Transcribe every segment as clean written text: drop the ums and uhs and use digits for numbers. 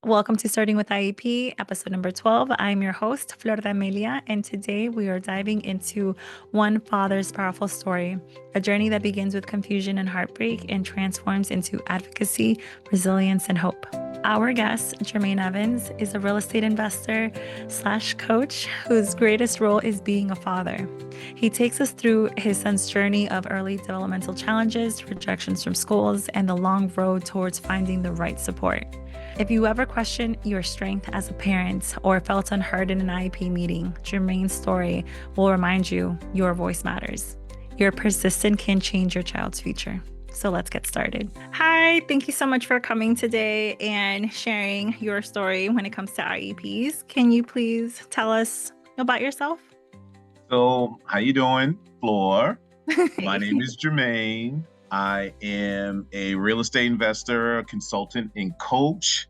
Welcome to Starting with IEP, episode number 12. I'm your host, Flor, and today we are diving into one father's powerful story, a journey that begins with confusion and heartbreak and transforms into advocacy, resilience, and hope. Our guest, Jermaine Evans, is a real estate investor slash coach whose greatest role is being a father. He takes us through his son's journey of early developmental challenges, rejections from schools, and the long road towards finding the right support. If you ever question your strength as a parent or felt unheard in an IEP meeting, Jermaine's story will remind you your voice matters. Your persistence can change your child's future. So let's get started. Hi, thank you so much for coming today and sharing your story when it comes to IEPs. Can you please tell us about yourself? So, how you doing, Flor? My name is Jermaine. I am a real estate investor, consultant, and coach.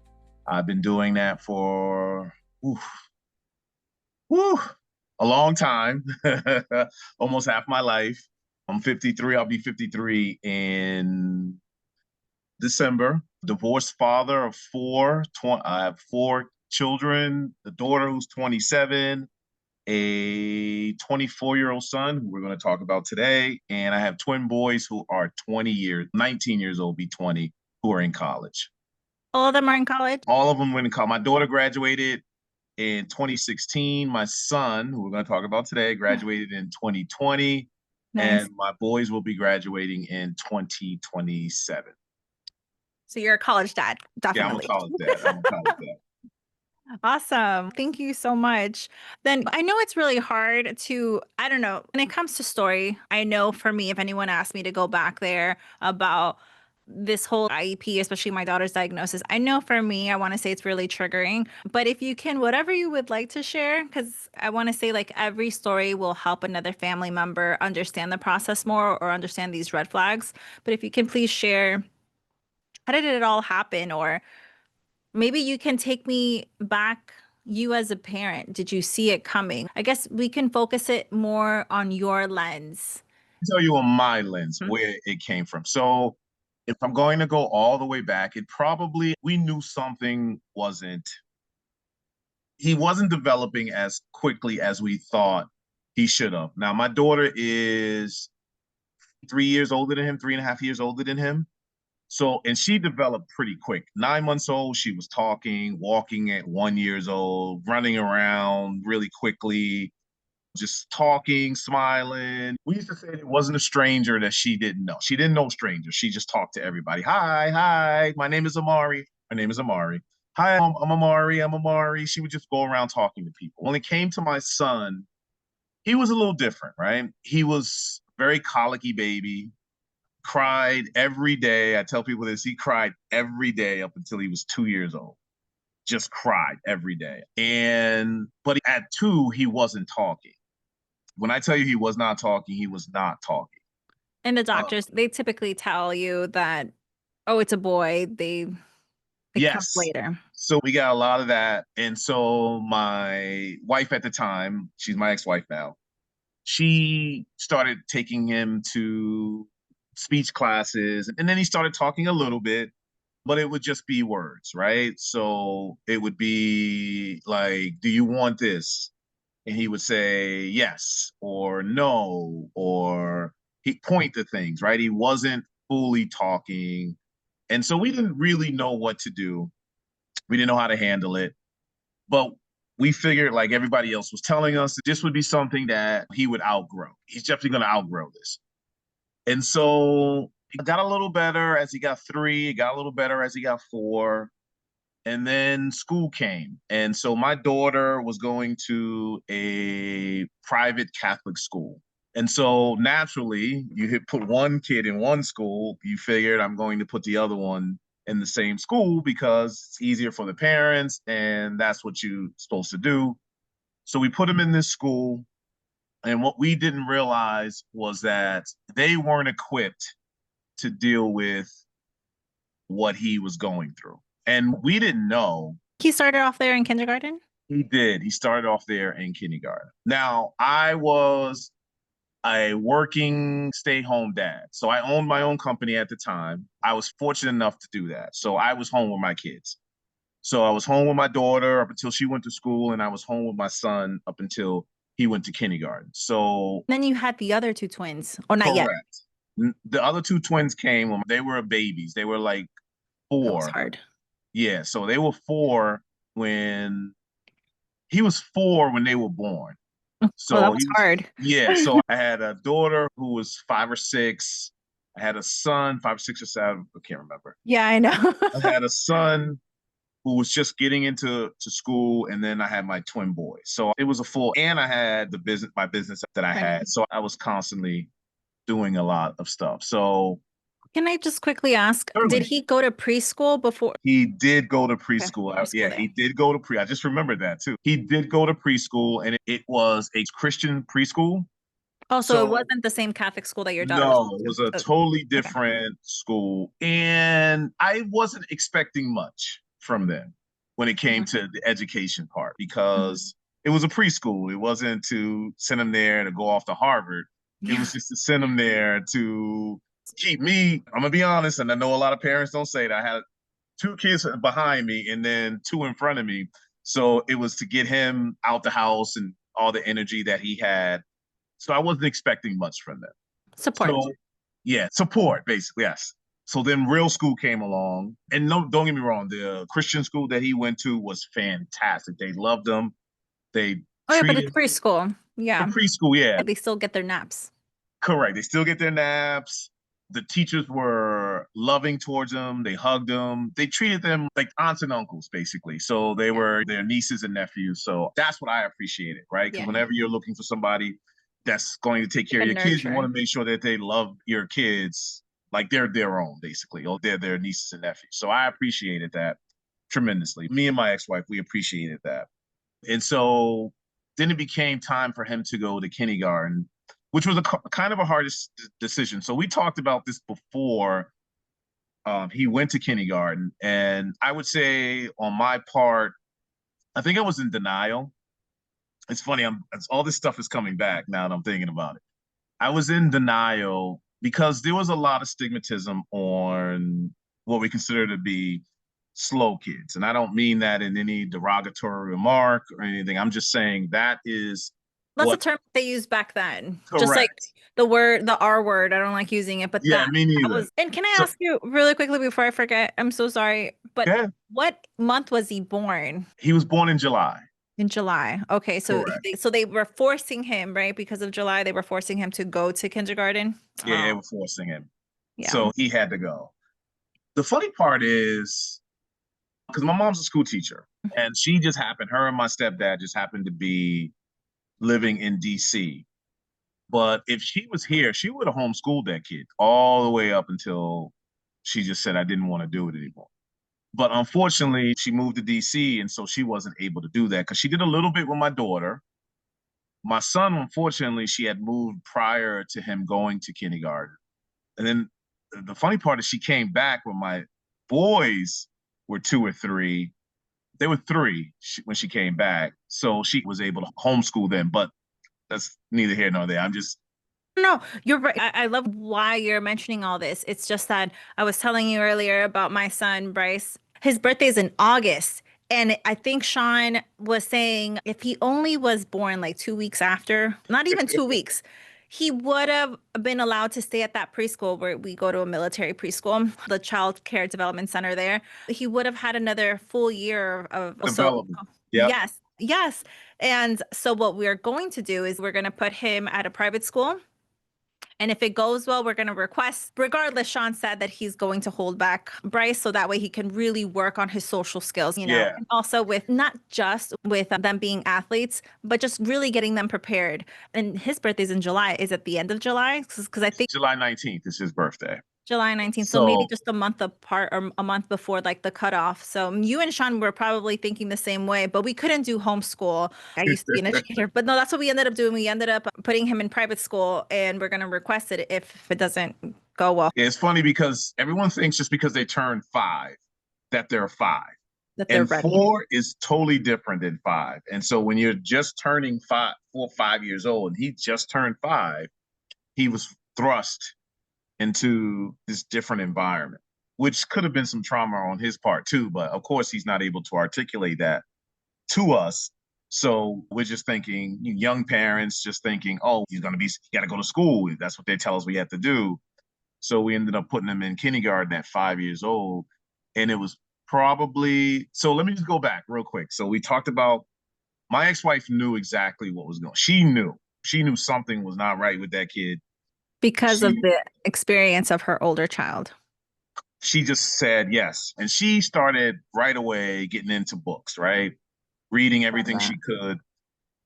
I've been doing that for a long time, almost half my life. I'm 53. I'll be 53 in December. Divorced father of four. I have four children. The daughter who's 27. A 24-year-old son who we're going to talk about today, and I have twin boys who are 19 years old, be 20, who are in college. All of them are in college? All of them went in college. My daughter graduated in 2016. My son, who we're going to talk about today, graduated in 2020. Nice. And my boys will be graduating in 2027. So you're a college dad, definitely. Yeah, I'm a college dad. Awesome. Thank you so much. Then I know it's really hard to, I don't know, when it comes to story, I know for me, if anyone asked me to go back there about this whole IEP, especially my daughter's diagnosis, I know for me, I want to say it's really triggering. But if you can, whatever you would like to share, because I want to say like every story will help another family member understand the process more or understand these red flags. But if you can please share, how did it all happen? Or maybe you can take me back, you as a parent. Did you see it coming? I guess we can focus it more on your lens. I'll tell you on my lens where it came from. So if I'm going to go all the way back, we knew he wasn't developing as quickly as we thought he should have. Now, my daughter is 3 years older than him, 3.5 years older than him. So, and she developed pretty quick. 9 months old, she was talking, walking at 1 year old, running around really quickly, just talking, smiling. We used to say it wasn't a stranger that she didn't know. She didn't know strangers. She just talked to everybody. Hi, my name is Amari. Her name is Amari. Hi, I'm Amari. She would just go around talking to people. When it came to my son, he was a little different, right? He was a very colicky baby. Cried every day. I tell people this, he cried every day up until he was 2 years old. Just cried every day. But at 2, he wasn't talking. When I tell you he was not talking, he was not talking. And the doctors, they typically tell you that, oh, it's a boy. It comes later. So we got a lot of that. And so my wife at the time, she's my ex-wife now, she started taking him to speech classes, and then he started talking a little bit, but it would just be words, right? So it would be like, do you want this? And he would say yes or no, or he'd point to things, right? He wasn't fully talking. And so we didn't really know what to do. We didn't know how to handle it. But we figured, like everybody else was telling us, this would be something that he would outgrow. He's definitely going to outgrow this. And so it got a little better as he got 3. It got a little better as he got 4. And then school came. And so my daughter was going to a private Catholic school. And so naturally, you put one kid in one school, you figured I'm going to put the other one in the same school because it's easier for the parents and that's what you're supposed to do. So we put him in this school. And what we didn't realize was that they weren't equipped to deal with what he was going through. And we didn't know. He started off there in kindergarten? He did. He started off there in kindergarten. Now, I was a working stay-home dad. So I owned my own company at the time. I was fortunate enough to do that. So I was home with my kids. So I was home with my daughter up until she went to school, and I was home with my son up until he went to kindergarten. So Then you had the other two twins, or not yet? correct. The other two twins came when they were babies. They were like That was 4. hard. Yeah, so they were 4 when he was 4 when they were born. Oh, that So was he was, hard. yeah. So I had a daughter who was 5 or 6. I had a son, 5 or 6 or 7. I can't remember. Yeah, I know. I had a son who was just getting into school, and then I had my twin boys. So it was a full, and I had my business that I had. Training. So I was constantly doing a lot of stuff. So Can I just quickly ask, did certainly he go to preschool before? he did go to Okay, preschool. preschool Yeah, there. he did go to I just remembered that too. He did go to preschool, and it was a Christian preschool. Oh, so it So wasn't the same Catholic school that your daughter was no, going it to. was a totally Okay. different school. And I wasn't expecting much from them when it came Mhm. to the education part Mhm. because it was a preschool. It wasn't to send them there to go off to Harvard. It Yeah. was just to send them there to keep me. I'm going to be honest, and I know a lot of parents don't say that. I had 2 kids behind me and then 2 in front of me. So it was to get him out the house and all the energy that he had. So I wasn't expecting much from them. Support. So yeah, support basically. Yes. So then real school came along, and no, don't get me wrong, the Christian school that he went to was fantastic. They loved him. They Oh, yeah, but it's treated preschool. the Yeah. preschool, yeah, They still get their naps. correct. They still get their naps. The teachers were loving towards them. They hugged them. They treated them like aunts and uncles, basically. So they Yeah. were their nieces and nephews. So that's what I appreciated, right? Because Yeah. whenever you're looking for somebody that's going to take Like care a of your kids, you want nurture. to make sure that they love your kids like they're their own, basically, or they're their nieces and nephews. So I appreciated that tremendously. Me and my ex-wife, we appreciated that. And so then it became time for him to go to kindergarten, which was a kind of a hard decision. So we talked about this before he went to kindergarten. And I would say on my part, I think I was in denial. It's funny, all this stuff is coming back now that I'm thinking about it. I was in denial because there was a lot of stigmatism on what we consider to be slow kids. And I don't mean that in any derogatory remark or anything. I'm just saying that is That's a what term they used back then. Just like correct. the word, the R word. I don't like using it, but Yeah, me that neither. was. And can I So ask you really quickly before I forget? I'm so sorry, but yeah, what month was he born? he was born in July. In July. Okay, so Correct. so they were forcing him, right? Because of July, they were forcing him to go to kindergarten. Yeah, Oh, they were forcing him. yeah. So he had to go. The funny part is because my mom's a school teacher and she just happened, her and my stepdad just happened to be living in DC. But if she was here, she would have homeschooled that kid all the way up until she just said, I didn't want to do it anymore. But unfortunately, she moved to DC. And so she wasn't able to do that because she did a little bit with my daughter. My son, unfortunately, she had moved prior to him going to kindergarten. And then the funny part is she came back when my boys were 2 or 3. They were 3 when she came back. So she was able to homeschool them. But that's neither here nor there. I'm just No, you're right. I love why you're mentioning all this. It's just that I was telling you earlier about my son, Bryce. His birthday is in August. And I think Sean was saying if he only was born like 2 weeks after, not even 2 weeks, he would have been allowed to stay at that preschool where we go to a military preschool, the Child Care Development Center there. He would have had another full year of so development. Yep. yes, yes. And so what we're going to do is we're going to put him at a private school, and if it goes well, we're going to request. Regardless, Sean said that he's going to hold back Bryce so that way he can really work on his social skills, Yeah. and also with not just with them being athletes, but just really getting them prepared. And his birthday's in July. Is it the end of July? Because I think July 19th is his birthday. July 19th. So maybe So just a month apart or a month before like the cutoff. So you and Sean were probably thinking the same way, but we couldn't do homeschool. I used to be an educator, but no, that's what we ended up doing. We ended up putting him in private school and we're going to request it if it doesn't go well, it's funny because everyone thinks just because they turn 5 that they're 5. that they're And ready. 4 is totally different than 5. And so when you're just turning 5 years old, and he just turned 5, he was thrust into this different environment. which could have been some trauma on his part too. But of course, he's not able to articulate that to us. So we're just thinking, young parents just thinking, oh, he's going to be, he got to go to school. That's what they tell us we have to do. So we ended up putting him in kindergarten at 5 years old. And it was probably, so let me just go back real quick. So we talked about my ex-wife knew exactly what was going on. She knew something was not right with that kid. Because of She the experience of her older child. she just said yes. And she started right away getting into books, right? Reading Love everything that. she could.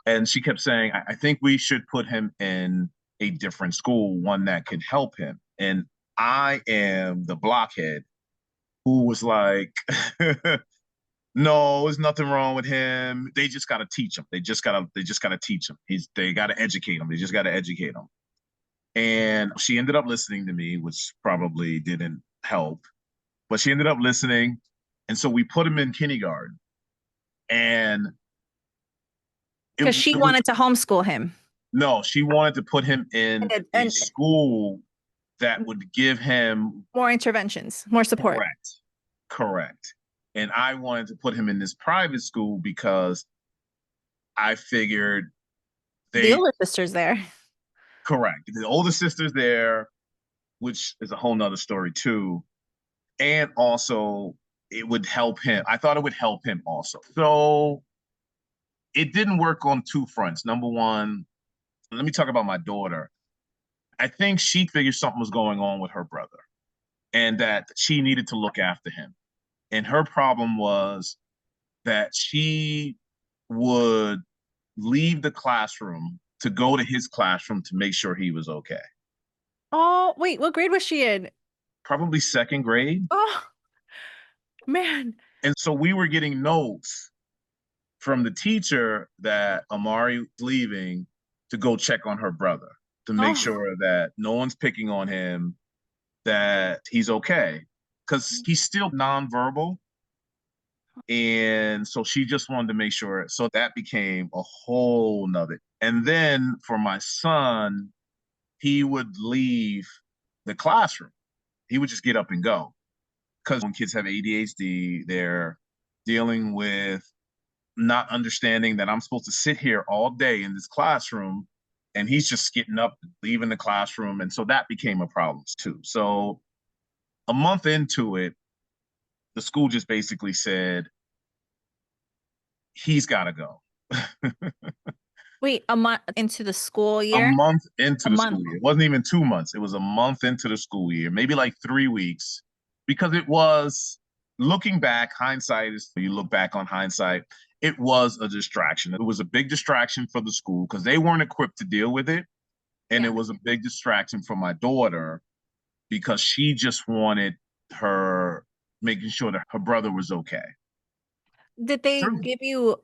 And she kept saying, I think we should put him in a different school, one that could help him. And I am the blockhead who was like, no, there's nothing wrong with him. They just gotta teach him. They just gotta teach him. They gotta educate him. They just gotta educate him. And she ended up listening to me, which probably didn't help, but she ended up listening. And so we put him in kindergarten. And it, Because she it was wanted to homeschool him. no, she wanted to put him in a And school that would give him more interventions, more support. correct, correct. And I wanted to put him in this private school because I figured The they older sister's there. correct. The older sister's there, which is a whole nother story too. And also it would help him. I thought it would help him also. So it didn't work on two fronts. Number one, let me talk about my daughter. I think she figured something was going on with her brother and that she needed to look after him. And her problem was that she would leave the classroom to go to his classroom to make sure he was okay. Oh, wait, what grade was she in? Probably second grade. Oh, man. And so we were getting notes from the teacher that Amari was leaving to go check on her brother to make Oh, sure that no one's picking on him, that he's okay. Because he's still nonverbal. And so she just wanted to make sure. So that became a whole nother. And then for my son, he would leave the classroom. He would just get up and go. Because when kids have ADHD, they're dealing with not understanding that I'm supposed to sit here all day in this classroom and he's just getting up, leaving the classroom. And so that became a problem too. So a month into it, the school just basically said, he's got to go. wait, a month into the school A year? month into A the month. school year. It wasn't even 2 months. It was a month into the school year, maybe like 3 weeks, because it was looking back, hindsight is you look back on hindsight, it was a distraction. It was a big distraction for the school because they weren't equipped to deal with it. And Yeah. it was a big distraction for my daughter because she just wanted her making sure that her brother was okay. Did they True. give you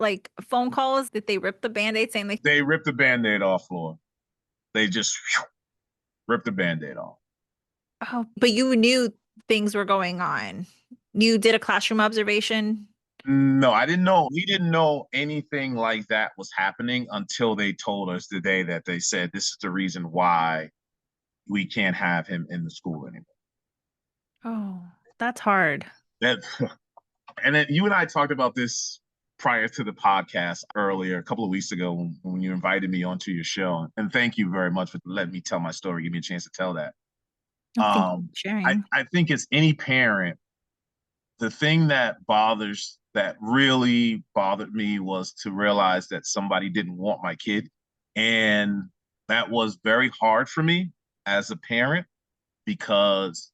like phone calls? Did they rip the Band-Aid saying they, They ripped the band-aid off, Flor. They just ripped the band-aid off. oh, but you knew things were going on. You did a classroom observation. No, I didn't know. We didn't know anything like that was happening until they told us the day that they said this is the reason why we can't have him in the school anymore. Oh, that's hard. That, and then you and I talked about this prior to the podcast earlier, a couple of weeks ago when you invited me onto your show. And thank you very much for letting me tell my story, give me a chance to tell that. Oh, thank you for sharing. I think as any parent, the thing that really bothered me was to realize that somebody didn't want my kid. And that was very hard for me as a parent because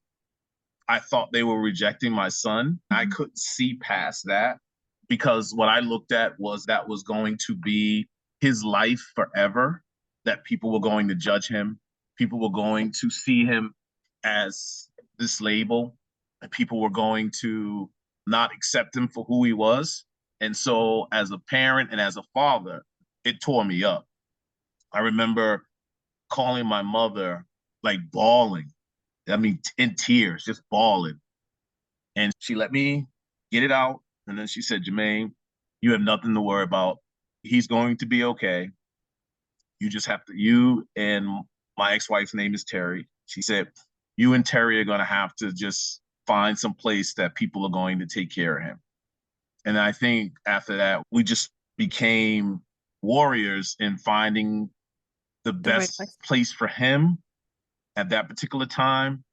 I thought they were rejecting my son. I Mhm. couldn't see past that because what I looked at was that was going to be his life forever, that people were going to judge him. People were going to see him as this label, and people were going to not accept him for who he was. And so, as a parent and as a father, it tore me up. I remember calling my mother, like bawling. I mean, in tears, just bawling. And she let me get it out. And then she said, Jermaine, you have nothing to worry about. He's going to be okay. You just have to, you and my ex wife's name is Terry. She said, You and Terry are going to have to just find some place that people are going to take care of him. And I think after that, we just became warriors in finding the The right best place. place for him at that particular time,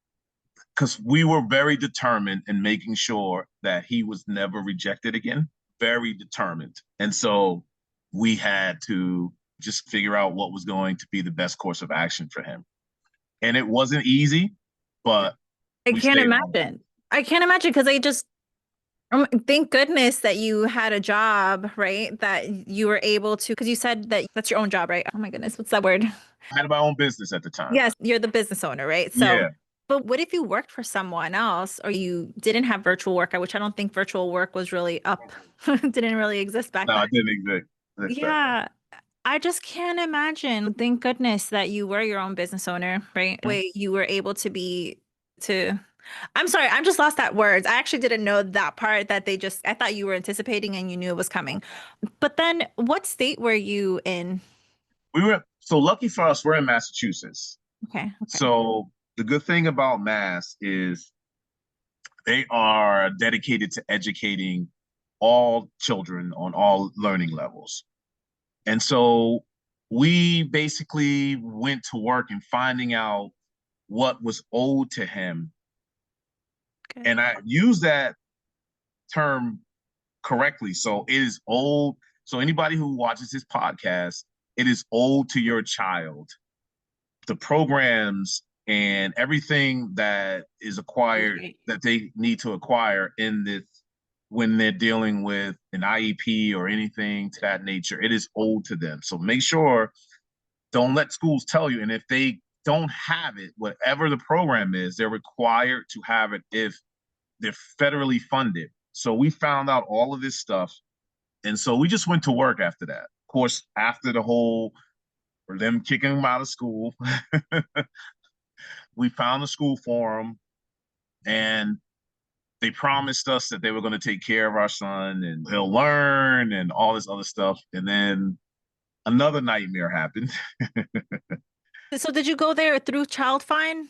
because we were very determined in making sure that he was never rejected again. Very determined. And so we had to just figure out what was going to be the best course of action for him. And it wasn't easy, but I we can't stayed on it. imagine. I can't imagine because I just thank goodness that you had a job, right? That you were able to, because you said that that's your own job, right? Oh my goodness, what's that word? I had my own business at the time. Yes, you're the business owner, right? So, Yeah. but what if you worked for someone else or you didn't have virtual work, which I don't think virtual work was really up, didn't really exist back No, then. I didn't expect that. Yeah, I just can't imagine. Thank goodness that you were your own business owner, right? Way you were able to be to I'm sorry, I'm just lost at words. I actually didn't know that part that they just I thought you were anticipating and you knew it was coming. But then what state were you in? We were so lucky for us, we're in Massachusetts. Okay, okay. So the good thing about Mass is they are dedicated to educating all children on all learning levels. And so we basically went to work and finding out what was owed to him. Good. And I use that term correctly. So it is owed. So anybody who watches this podcast, it is owed to your child. The programs and everything that is acquired that they need to acquire in this when they're dealing with an IEP or anything to that nature, it is owed to them. So make sure, don't let schools tell you. And if they don't have it, whatever the program is, they're required to have it if they're federally funded. So we found out all of this stuff. And so we just went to work after that. Of course, after the whole, for them kicking him out of school, we found a school for him and they promised us that they were going to take care of our son and he'll learn and all this other stuff. And then another nightmare happened. So did you go there through Child Find?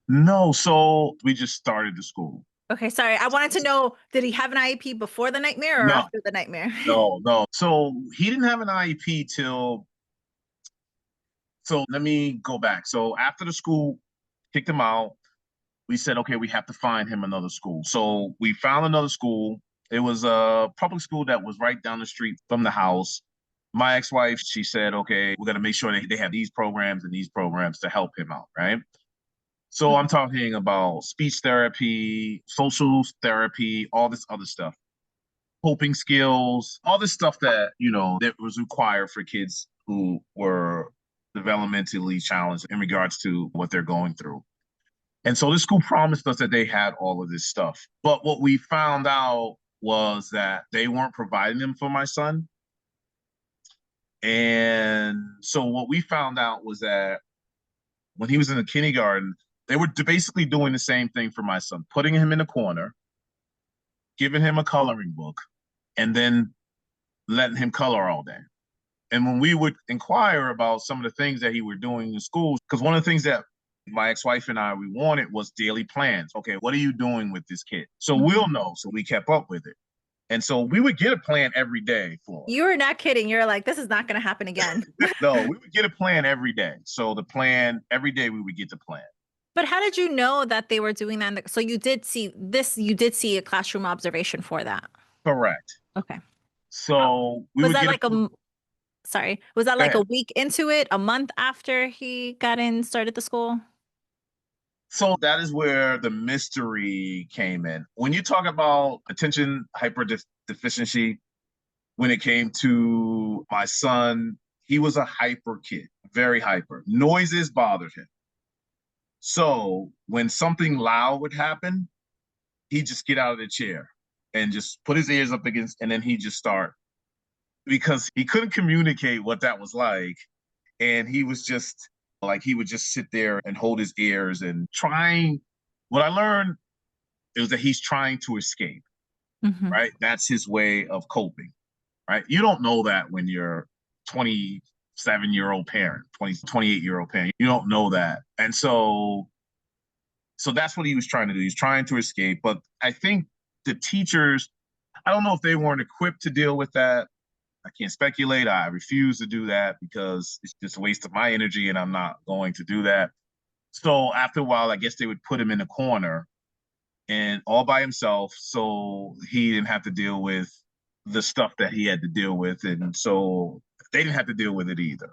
No, so we just started the school. Okay, sorry. I wanted to know, did he have an IEP before the nightmare or No, after the nightmare? no. So he didn't have an IEP till, so let me go back. So after the school kicked him out, we said, okay, we have to find him another school. So we found another school. It was a public school that was right down the street from the house. My ex-wife, she said, okay, we're going to make sure they have these programs and these programs to help him out, right? So I'm talking about speech therapy, social therapy, all this other stuff, coping skills, all this stuff that, that was required for kids who were developmentally challenged in regards to what they're going through. And so this school promised us that they had all of this stuff. But what we found out was that they weren't providing them for my son. And so what we found out was that when he was in the kindergarten, they were basically doing the same thing for my son, putting him in a corner, giving him a coloring book, and then letting him color all day. And when we would inquire about some of the things that he were doing in school, because one of the things that my ex-wife and I, we wanted was daily plans. Okay, what are you doing with this kid? So we'll know. So we kept up with it. And so we would get a plan every day for him. You were not kidding. You're like, this is not going to happen again. No, we would get a plan every day. So the plan, every day we would get the plan. But how did you know that they were doing that? So you did see this, you did see a classroom observation for that. Correct. Okay. So we Was would that get a, like sorry, was that go like a ahead. week into it, a month after he got in, started the school? So that is where the mystery came in. When you talk about attention hyper deficiency, when it came to my son, he was a hyper kid, very hyper. Noises bothered him. So when something loud would happen, he'd just get out of the chair and just put his ears up against, and then he'd just start because he couldn't communicate what that was like. And he was just like, he would just sit there and hold his ears and trying. What I learned is that he's trying to escape, Hmm. right? That's his way of coping, right? You don't know that when you're 27-year-old parent, 28-year-old parent. You don't know that. And so So that's what he was trying to do. He's trying to escape. But I think the teachers, I don't know if they weren't equipped to deal with that. I can't speculate. I refuse to do that because it's just a waste of my energy and I'm not going to do that. So after a while, I guess they would put him in a corner and all by himself so he didn't have to deal with the stuff that he had to deal with. And so they didn't have to deal with it either.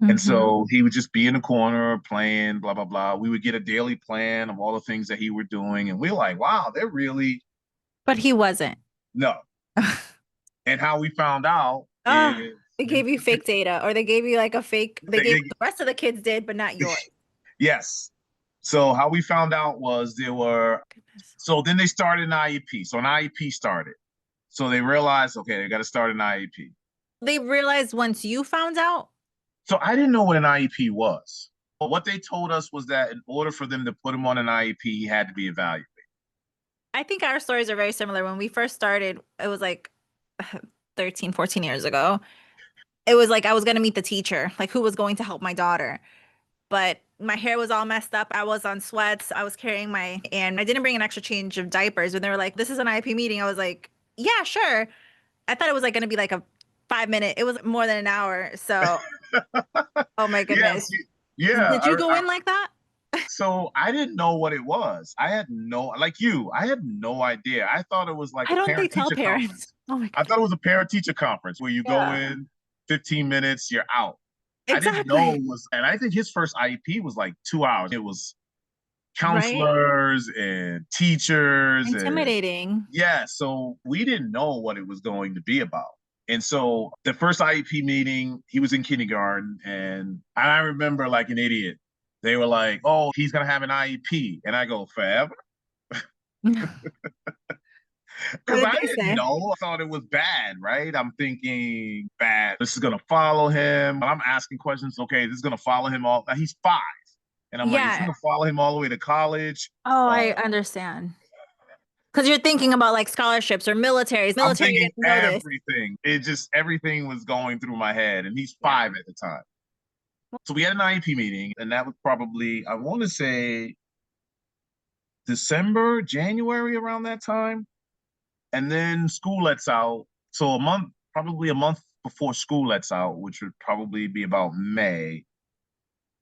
And Mm-hmm. so he would just be in the corner playing, blah, blah, blah. We would get a daily plan of all the things that he were doing. And we we're like, wow, they're really But he wasn't. no. And how we found out Ah, is they gave you fake data, or they gave you like a fake, they gave they, the rest of the kids did, but not yours. yes. So how we found out was there were, Goodness. so then they started an IEP. So an IEP started. So they realized, okay, they got to start an IEP. They realized once you found out. So I didn't know what an IEP was. But what they told us was that in order for them to put him on an IEP, he had to be evaluated. I think our stories are very similar. When we first started, it was like 13, 14 years ago. It was like I was going to meet the teacher, like who was going to help my daughter. But my hair was all messed up. I was on sweats. I was carrying and I didn't bring an extra change of diapers. When they were like, this is an IEP meeting, I was like, yeah, sure. I thought it was like going to be like a 5 minute. It was more than an hour. So, oh my Yes, goodness. yeah. Did you go in like that? So I didn't know what it was. I had no, like you, I had no idea. I thought it was like Why a don't they parent tell teacher parents? conference. Oh my I thought goodness. it was a parent teacher conference where you go Yeah, in 15 minutes, you're out. I didn't know exactly. it was, and I think his first IEP was like 2 hours. It was Right? counselors and teachers and Intimidating. yeah, so we didn't know what it was going to be about. And so the first IEP meeting, he was in kindergarten, and I remember like an idiot. They were like, "Oh, he's gonna have an IEP," and I go, "Forever," What because did I they didn't say? know. I thought it was bad, right? I'm thinking bad. This is gonna follow him. I'm asking questions. Okay, this is gonna follow him all. He's 5, and I'm like, "It's Yeah. gonna follow him all the way to college." Oh, Uh, I understand. Because you're thinking about like scholarships or militaries. I'm Military, you thinking didn't know this. everything. It just everything was going through my head, and he's Yeah. 5 at the time. So we had an IEP meeting, and that was probably I want to say December, January around that time. And then school lets out. So a month, probably a month before school lets out, which would probably be about May,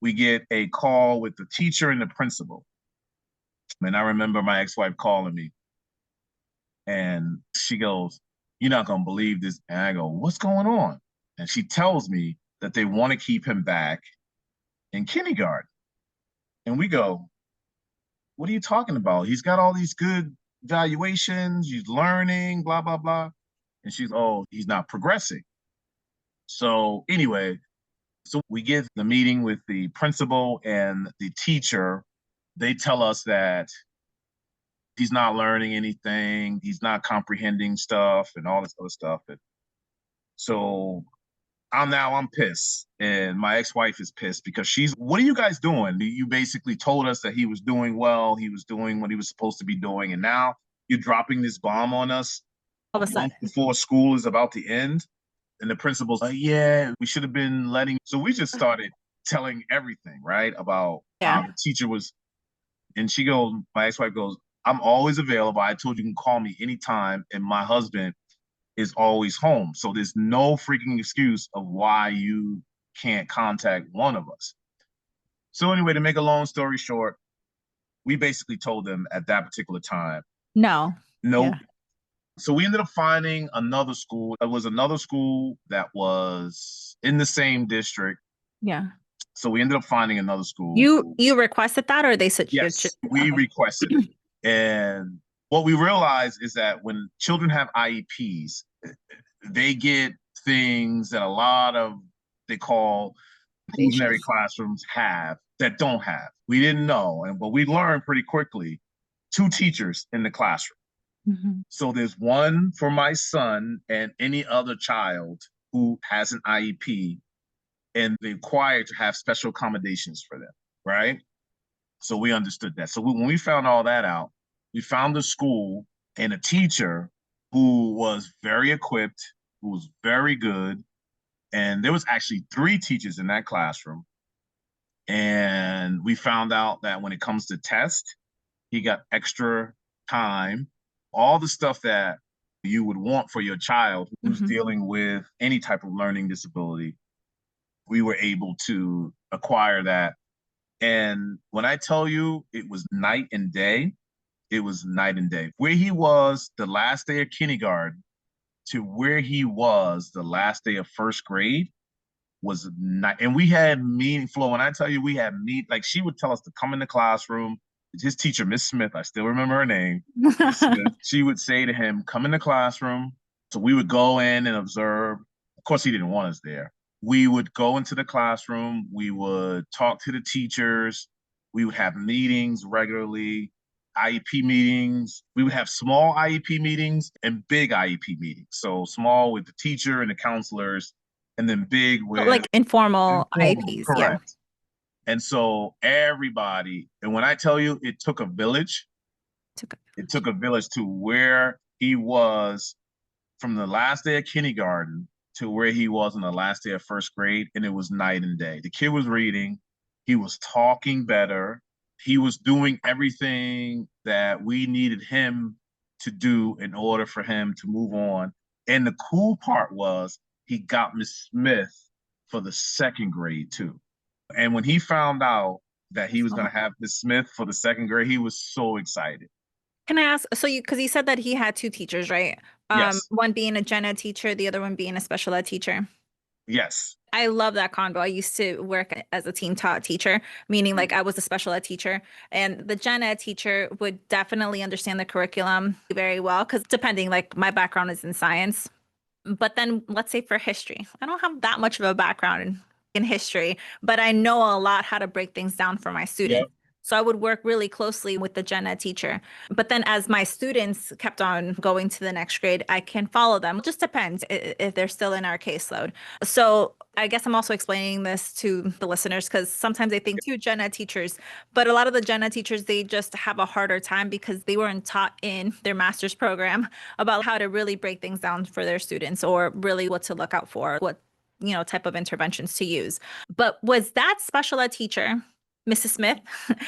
we get a call with the teacher and the principal. And I remember my ex-wife calling me, and she goes, "You're not gonna believe this." And I go, "What's going on?" And she tells me that they want to keep him back in kindergarten. And we go, "What are you talking about? He's got all these good valuations, he's learning, blah, blah, blah." And she's, "Oh, he's not progressing." So, anyway, so we get the meeting with the principal and the teacher. They tell us that he's not learning anything, he's not comprehending stuff, and all this other stuff. And so I'm pissed, and my ex-wife is pissed because she's, "What are you guys doing? You basically told us that he was doing well, he was doing what he was supposed to be doing, and now you're dropping this bomb on us All a of a month sudden. before school is about to end." And the principal's like, "Yeah, we should have been letting." So we just started telling everything, right, about how Yeah. the teacher was. And she goes, my ex-wife goes, "I'm always available. I told you you can call me anytime, and my husband is always home. So there's no freaking excuse of why you can't contact one of us." So anyway, to make a long story short, we basically told them at that particular time, No. nope. Yeah. So we ended up finding another school. It was another school that was in the same district. Yeah. So we ended up finding another school. You requested that, or they said you should. Yes, we Okay. requested it. And what we realized is that when children have IEPs, they get things that a lot of they call inclusionary Accommodations. classrooms have that don't have. We didn't know, and but we learned pretty quickly. 2 teachers in the classroom. Mhm. So there's one for my son and any other child who has an IEP, and they're required to have special accommodations for them, right? So we understood that. So when we found all that out, we found a school and a teacher who was very equipped, who was very good. And there was actually 3 teachers in that classroom. And we found out that when it comes to test, He got extra time, all the stuff that you would want for your child who's Mhm. dealing with any type of learning disability. We were able to acquire that. And when I tell you it was night and day, it was night and day. Where he was the last day of kindergarten to where he was the last day of first grade was not. And we had meeting flow. When I tell you we had meet, like she would tell us to come in the classroom. His teacher, Miss Smith, I still remember her name, Miss Smith. She would say to him, "Come in the classroom." So we would go in and observe. Of course, he didn't want us there. We would go into the classroom. We would talk to the teachers. We would have meetings regularly, IEP meetings. We would have small IEP meetings and big IEP meetings. So small with the teacher and the counselors, and then big with Like informal informal. IEPs. Yeah. Correct. And so everybody, and when I tell you Took a it village. took a village to where he was from the last day of kindergarten to where he was on the last day of first grade, and it was night and day. The kid was reading, he was talking better, he was doing everything that we needed him to do in order for him to move on. And the cool part was he got Miss Smith for the second grade too. And when he found out that he was going So, to have Miss Smith for the second grade, he was so excited. can I ask, so because you said that he had two teachers, right? Yes, One being a gen ed teacher, the other one being a special ed teacher. yes. I love that combo. I used to work as a team taught teacher, meaning like I was a special ed teacher, and the gen ed teacher would definitely understand the curriculum very well because depending, like my background is in science. But then let's say for history, I don't have that much of a background in history, but I know a lot how to break things down for my Yep. students. So I would work really closely with the gen ed teacher. But then as my students kept on going to the next grade, I can follow them. It just depends if they're still in our caseload. So I guess I'm also explaining this to the listeners because sometimes they think too gen ed teachers, but a lot of the gen ed teachers, they just have a harder time because they weren't taught in their master's program about how to really break things down for their students or really what to look out for, what, type of interventions to use. But was that special ed teacher, Mrs. Smith,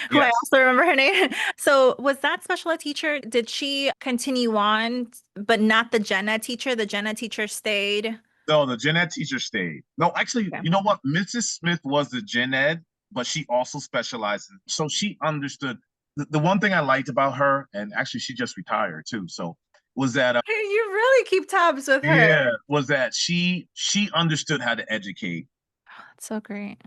who I Yes. also remember her name? So was that special ed teacher, did she continue on, but not the gen ed teacher? The gen ed teacher stayed. No, the gen ed teacher stayed. No, actually, Okay. you know what? Mrs. Smith was the gen ed, but she also specialized in, so she understood. The one thing I liked about her, and actually she just retired too, so was that You really keep tabs with her. yeah, was that she understood how to educate That's so great.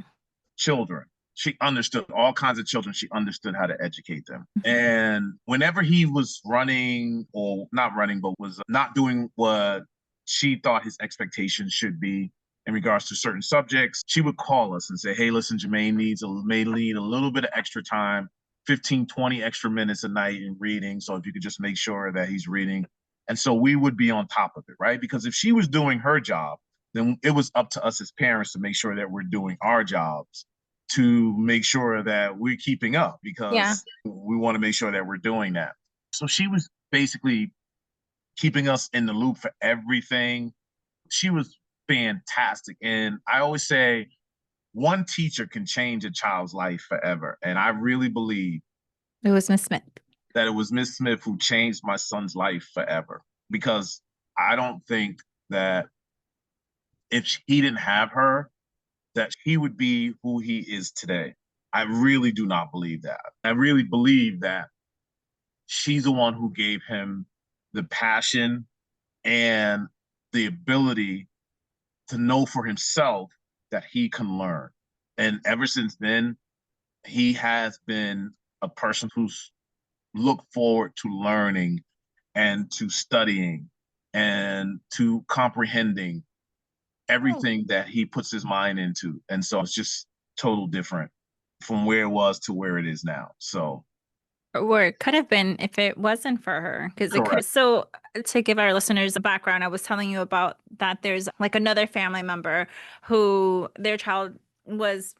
children. She understood all kinds of children. She understood how to educate them. And whenever he was running or not running, but was not doing what she thought his expectations should be in regards to certain subjects, she would call us and say, "Hey, listen, Jermaine may need a little bit of extra time, 15, 20 extra minutes a night in reading. So if you could just make sure that he's reading." And so we would be on top of it, right? Because if she was doing her job, then it was up to us as parents to make sure that we're doing our jobs to make sure that we're keeping up Yeah. because we want to make sure that we're doing that. So she was basically keeping us in the loop for everything. She was fantastic. And I always say one teacher can change a child's life forever. And I really believe It was Miss Smith. that it was Miss Smith who changed my son's life forever because I don't think that if he didn't have her, that he would be who he is today. I really do not believe that. I really believe that she's the one who gave him the passion and the ability to know for himself that he can learn. And ever since then, he has been a person who's looked forward to learning and to studying and to comprehending everything that he puts his mind into. And so it's just total different from where it was to where it is now. So Or it could have been if it wasn't for her, because it could. correct. So, to give our listeners a background, I was telling you about that there's like another family member who their child was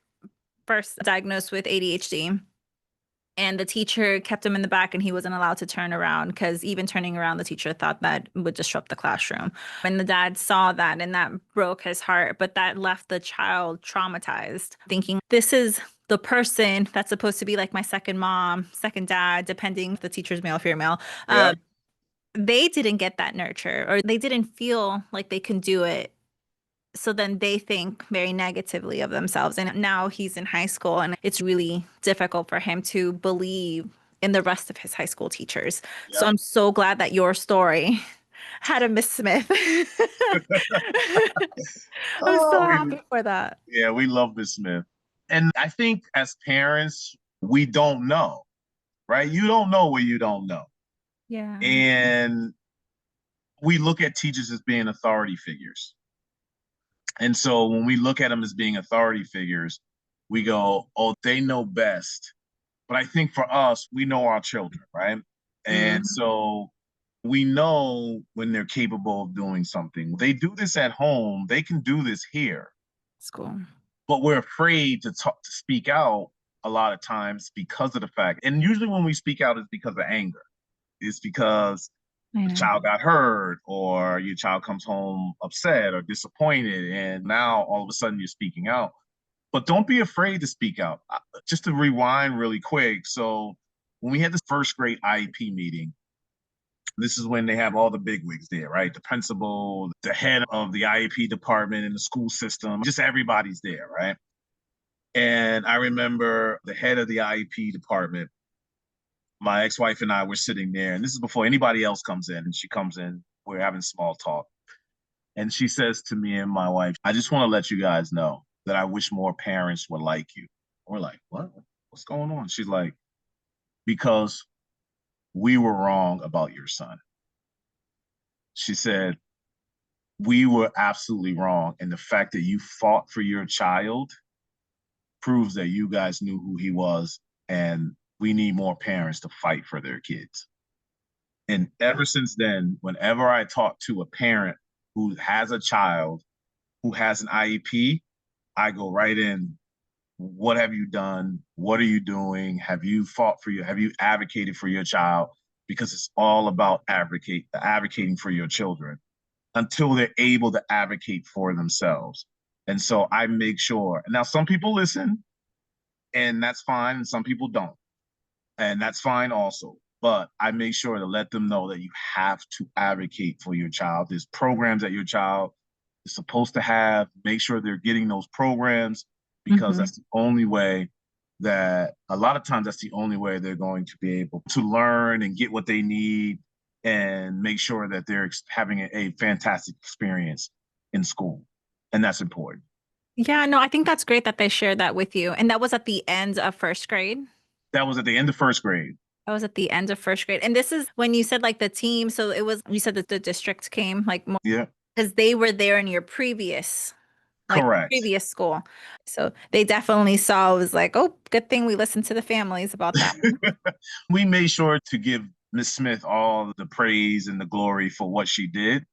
first diagnosed with ADHD. And the teacher kept him in the back and he wasn't allowed to turn around because even turning around, the teacher thought that would disrupt the classroom. And the dad saw that and that broke his heart, but that left the child traumatized, thinking this is the person that's supposed to be like my second mom, second dad, depending if the teacher's male or female, Yeah. they didn't get that nurture or they didn't feel like they can do it. So then they think very negatively of themselves. And now he's in high school and it's really difficult for him to believe in the rest of his high school teachers. So Yep. I'm so glad that your story had a Miss Smith. I'm so Oh, happy for that. we love Miss Smith. And I think as parents, we don't know, right? You don't know what you don't know. Yeah. And we look at teachers as being authority figures. And so when we look at them as being authority figures, we go, oh, they know best. But I think for us, we know our children, right? And Mm, so we know when they're capable of doing something. They do this at home, they can do this here. school. But we're afraid to talk to speak out a lot of times because of the fact. And usually when we speak out, it's because of anger. It's because I the know. child got hurt or your child comes home upset or disappointed and now all of a sudden you're speaking out, but don't be afraid to speak out. Just to rewind really quick, so when we had this first grade IEP meeting, this is when they have all the bigwigs there, right? The principal, the head of the IEP department in the school system, just everybody's there, right? And I remember the head of the IEP department, my ex-wife and I were sitting there, and this is before anybody else comes in. And she comes in, we're having small talk. And she says to me and my wife, I just want to let you guys know that I wish more parents were like you. We're like, what? What's going on? She's like, because we were wrong about your son. She said, we were absolutely wrong. And the fact that you fought for your child proves that you guys knew who he was. And we need more parents to fight for their kids. And ever since then, whenever I talk to a parent who has a child who has an IEP, I go right in. What have you done? What are you doing? Have you fought for have you advocated for your child? Because it's all about advocating for your children until they're able to advocate for themselves. And so I make sure. Now, some people listen, and that's fine, and some people don't, and that's fine also. But I make sure to let them know that you have to advocate for your child. There's programs that your child is supposed to have. Make sure they're getting those programs because Hmm. that's the only way that a lot of times that's the only way they're going to be able to learn and get what they need and make sure that they're having a fantastic experience in school. And that's important. Yeah, no, I think that's great that they shared that with you. And that was at the end of first grade. That was at the end of first grade. That was at the end of first grade. And this is when you said like the team. So it was, you said that the district came like more Yeah, because they were there in your previous, like correct. previous school. So they definitely saw, it was like, oh, good thing we listened to the families about that. We made sure to give Miss Smith all the praise and the glory for what she did.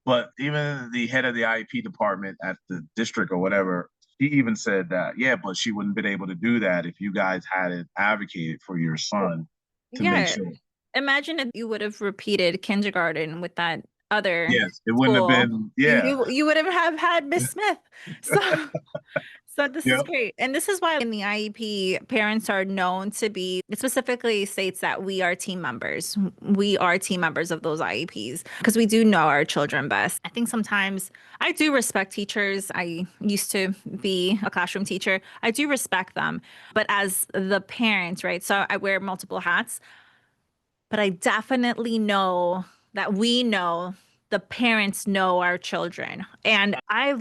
But even the head of the IEP department at the district or whatever, she even said that, yeah, but she wouldn't have been able to do that if you guys hadn't advocated for your son to make Yeah. sure. Imagine if you would have repeated kindergarten with that other Yes, it wouldn't have school. been, yeah, You would have had Miss Smith. So so this is yep, great. And this is why in the IEP, parents are known to be, it specifically states that we are team members. We are team members of those IEPs because we do know our children best. I think sometimes I do respect teachers. I used to be a classroom teacher. I do respect them. But as the parents, right? So I wear multiple hats, but I definitely know that we know the parents know our children. And I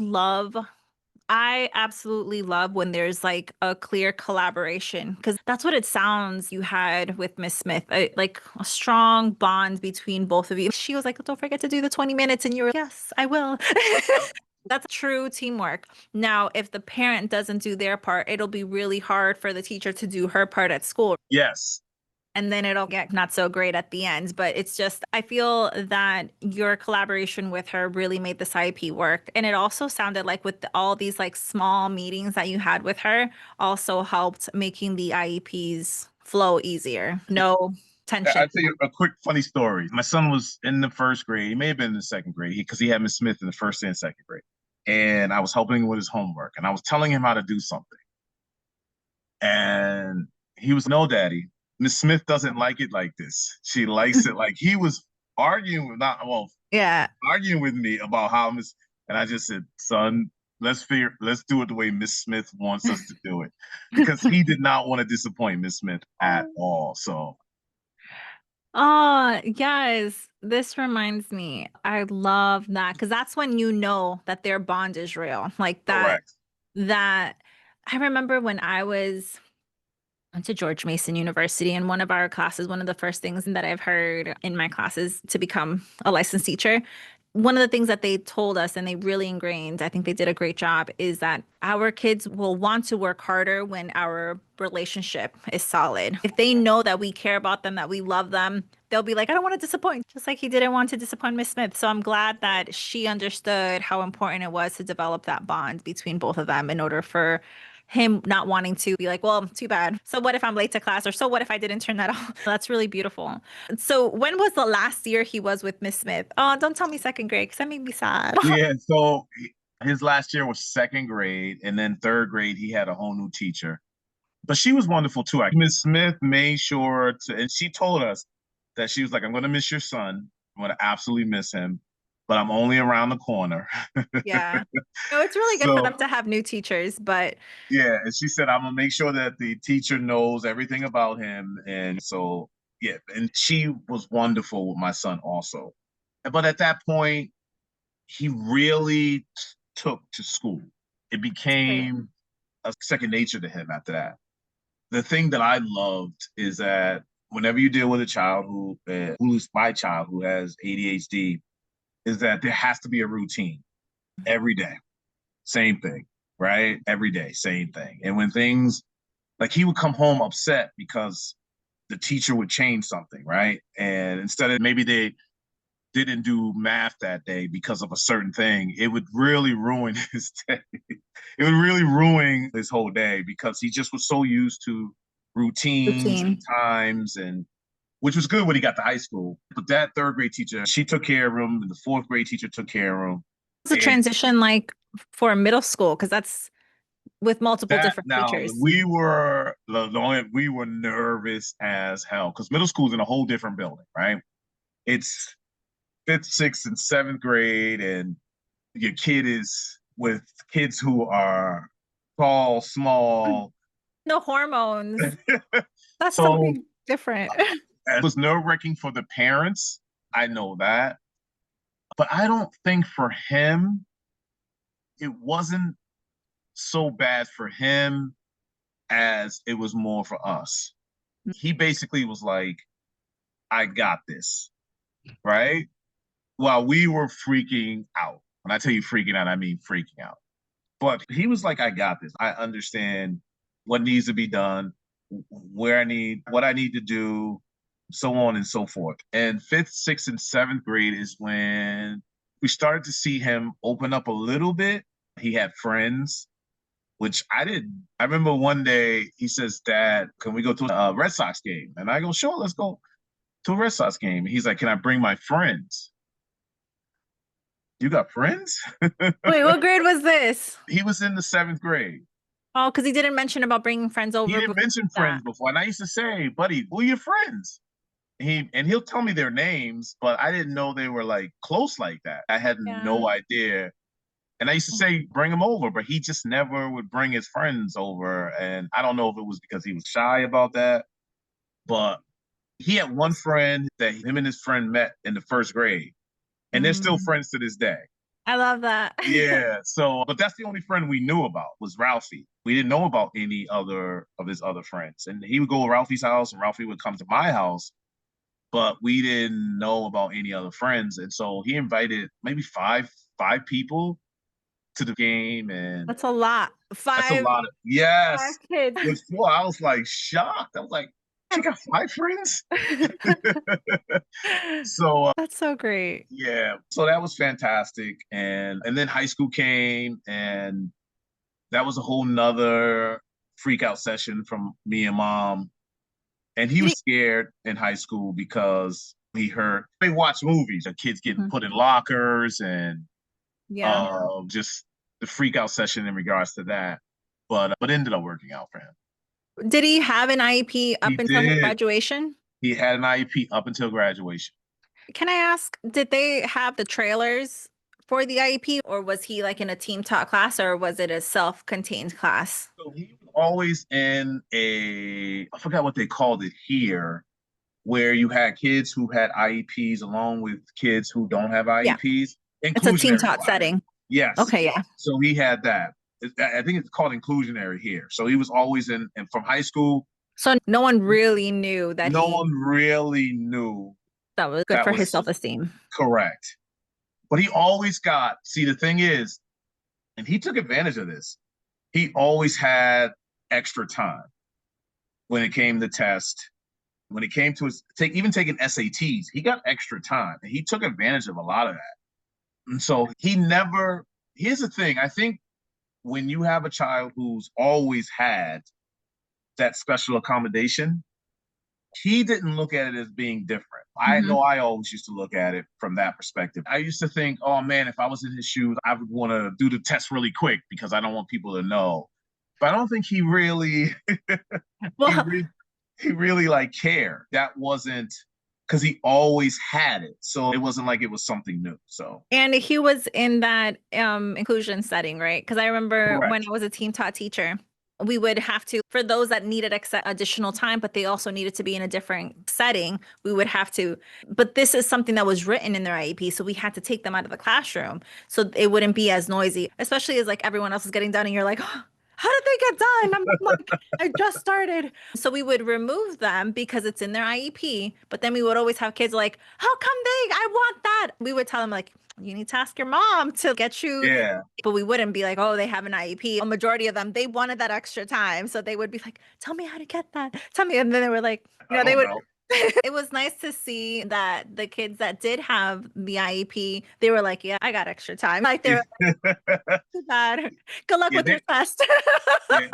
absolutely love when there's like a clear collaboration because that's what it sounds you had with Miss Smith, like a strong bond between both of you. She was like, don't forget to do the 20 minutes. And you were, yes, I will. yep, That's true teamwork. Now, if the parent doesn't do their part, it'll be really hard for the teacher to do her part at school. yes. And then it'll get not so great at the end. But it's just, I feel that your collaboration with her really made this IEP work. And it also sounded like with all these like small meetings that you had with her also helped making the IEPs flow easier. No tension. I'll tell you a quick funny story. My son was in the first grade. He may have been in the second grade because he had Miss Smith in the first and second grade. And I was helping him with his homework and I was telling him how to do something. And he was, no, daddy, Miss Smith doesn't like it like this. She likes it like he was arguing with not well, Yeah. arguing with me about how Miss and I just said, son, let's do it the way Miss Smith wants us to do it. Because he did not want to disappoint Miss Smith at all. So Oh, yes. This reminds me. I love that because that's when you know that their bond is real. Like correct. that I remember when went to George Mason University, and one of our classes, one of the first things that I've heard in my classes to become a licensed teacher, one of the things that they told us and they really ingrained, I think they did a great job, is that our kids will want to work harder when our relationship is solid. If they know that we care about them, that we love them, they'll be like, I don't want to disappoint, just like he didn't want to disappoint Miss Smith. So I'm glad that she understood how important it was to develop that bond between both of them in order for him not wanting to be like, well, too bad. So what if I'm late to class? Or so what if I didn't turn that off? That's really beautiful. So when was the last year he was with Miss Smith? Oh, don't tell me second grade because that made me sad. Yeah, so his last year was second grade, and then third grade he had a whole new teacher. But she was wonderful too. Miss Smith made sure to, and she told us that she was like, I'm going to miss your son. I'm going to absolutely miss him, but I'm only around the corner. Yeah. No, it's really good for them So, to have new teachers, but yeah. And she said, I'm going to make sure that the teacher knows everything about him. And so, yeah. And she was wonderful with my son also. But at that point, he really took to school. It it's great. became a second nature to him after that. The thing that I loved is that whenever you deal with a child who is my child who has ADHD, is that there has to be a routine every day, same thing, right? Every day, same thing. And when things like he would come home upset because the teacher would change something, right? And instead of maybe they didn't do math that day because of a certain thing, it would really ruin his day. It would really ruin his whole day because he just was so used to routines and Routine. times and which was good when he got to high school. But that third grade teacher, she took care of him, and the fourth grade teacher took care of him. It's a And transition like for middle school because that's with multiple that different now teachers. we were nervous as hell because middle school is in a whole different building, right? It's fifth, sixth, and seventh grade, and your kid is with kids who are tall, small. No hormones. That's So something different. it was nerve wracking for the parents. I know that. But I don't think for him, it wasn't so bad for him as it was more for us. He basically was like, I got this, right? While we were freaking out. When I tell you freaking out, I mean freaking out. But he was like, I got this. I understand what needs to be done, what I need to do, so on and so forth. And fifth, sixth, and seventh grade is when we started to see him open up a little bit. He had friends, which I didn't. I remember one day he says, Dad, can we go to a Red Sox game? And I go, sure, let's go to a Red Sox game. And he's like, can I bring my friends? You got friends? Wait, what grade was this? He was in the seventh grade. Oh, because he didn't mention about bringing friends He over didn't before mention that. friends before. And I used to say, buddy, who are your friends? He'll tell me their names, but I didn't know they were like close like that. I had Yeah. no idea. And I used to say, bring him over, but he just never would bring his friends over. And I don't know if it was because he was shy about that, but he had one friend that him and his friend met in the first grade, and they're still Mm, friends to this day. I love that. Yeah. So, but that's the only friend we knew about was Ralphie. We didn't know about any other of his other friends. And he would go to Ralphie's house, and Ralphie would come to my house, but we didn't know about any other friends. And so he invited maybe five people to the game, and That's a lot. that's a Five, lot of five yes. kids. With Flor, I was like shocked. I was like, she got five friends. So That's so great. yeah, so that was fantastic. And then high school came, and that was a whole nother freak out session from me and mom. And he Did was he- scared in high school because he heard they watch movies, the kids getting Mhm. put in lockers and Yeah. just the freak out session in regards to that. But ended up working out for him. Did he have an IEP He up until his did. graduation? He had an IEP up until graduation. Can I ask, did they have the trailers for the IEP, or was he like in a team taught class, or was it a self-contained class? So he was always in I forgot what they called it here, where you had kids who had IEPs along with kids who don't have Yeah, IEPs, it's a team inclusionary taught environment. setting. Yes. Okay, yeah. So he had that. I think it's called inclusionary here. So he was always in, and from high school, So no one really knew that no he one really knew that was good that for his was self-esteem. correct. But he always got, see, the thing is, and he took advantage of this, he always had extra time when it came to test, when it came to his even taking SATs, he got extra time and he took advantage of a lot of that. And so he never, here's the thing, I think when you have a child who's always had that special accommodation, he didn't look at it as being different. I Hmm. know I always used to look at it from that perspective. I used to think, oh man, if I was in his shoes, I would want to do the test really quick because I don't want people to know. But I don't think he really he Well, really he really like cared. That wasn't because he always had it. So it wasn't like it was something new. So and he was in that inclusion setting, right? Because I remember when correct. I was a team taught teacher, we would have to, for those that needed additional time, but they also needed to be in a different setting, we would have to. But this is something that was written in their IEP, so we had to take them out of the classroom so it wouldn't be as noisy, especially as like everyone else is getting done, and you're like, oh, how did they get done? I'm like, I just started. So we would remove them because it's in their IEP, but then we would always have kids like, how come I want that? We would tell them like, you need to ask your mom to get you, Yeah. but we wouldn't be like, oh, they have an IEP. A majority of them, they wanted that extra time. So they would be like, tell me how to get that. Tell me. And then they were like, I they don't would. know. It was nice to see that the kids that did have the IEP, they were like, yeah, I got extra time. Like they're like, bad. Good luck Yeah, with your test. yeah.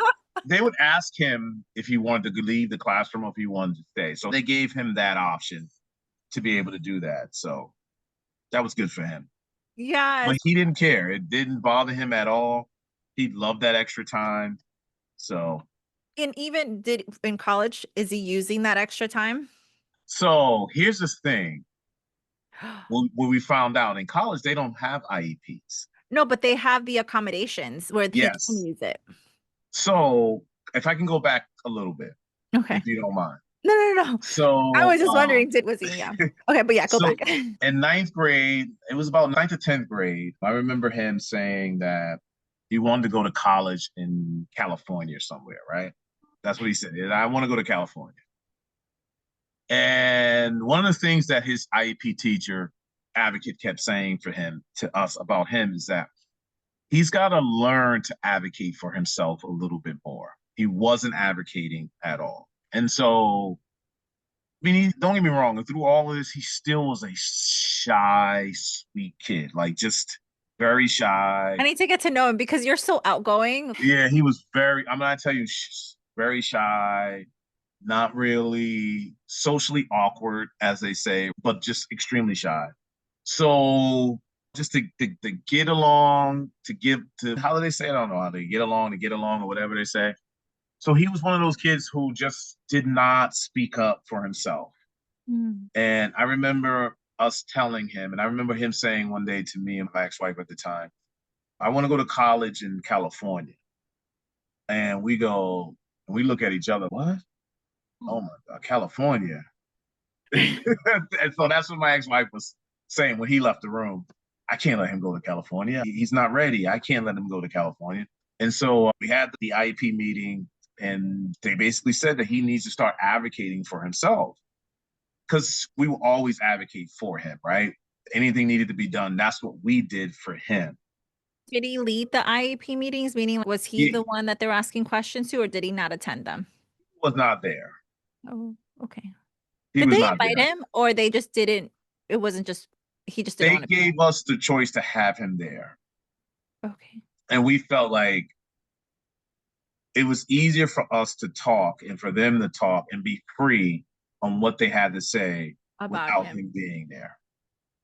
They would ask him if he wanted to leave the classroom or if he wanted to stay. So they gave him that option to be able to do that. So that was good for him. But Yes. he didn't care. It didn't bother him at all. He loved that extra time. So And even did in college, is he using that extra time? here's the thing. When we found out in college, they don't have IEPs. No, but they have the accommodations where he can Yes. use it. So if I can go back a little bit, Okay. if you don't mind. No, no, no, no. I So was just wondering, was he? Yeah. Okay, but yeah, go so back. in ninth grade, it was about ninth to 10th grade. I remember him saying that he wanted to go to college in California or somewhere, right? That's what he said. And I want to go to California. And one of the things that his IEP teacher advocate kept saying for him to us about him is that he's got to learn to advocate for himself a little bit more. He wasn't advocating at all. And so, I mean, don't get me wrong, through all of this, he still was a shy, sweet kid, like just very I shy. need to get to know him because you're so outgoing. Yeah, he was very, I'm going to tell you, very shy, not really socially awkward, as they say, but just extremely shy. So just to get along, to give to how do they say it? I don't know how they get along, or whatever they say. So he was one of those kids who just did not speak up for himself. Mm. And I remember us telling him, and I remember him saying one day to me and my ex-wife at the time, I want to go to college in California. And we look at each other, what? Oh my God, California. And so that's what my ex-wife was saying when he left the room. I can't let him go to California. He's not ready. I can't let him go to California. And so we had the IEP meeting, and they basically said that he needs to start advocating for himself because we will always advocate for him, right? Anything needed to be done, that's what we did for him. Did he lead the IEP meetings? Meaning, was he the He one that they're asking questions to, or did he not attend them? was not there. Oh, okay. He Did was they not invite there. him, or they just didn't? It wasn't just he just didn't They want to be gave us the choice to have him there. there. Okay. And we felt like it was easier for us to talk and for them to talk and be free on what they had to say About without him. him being there.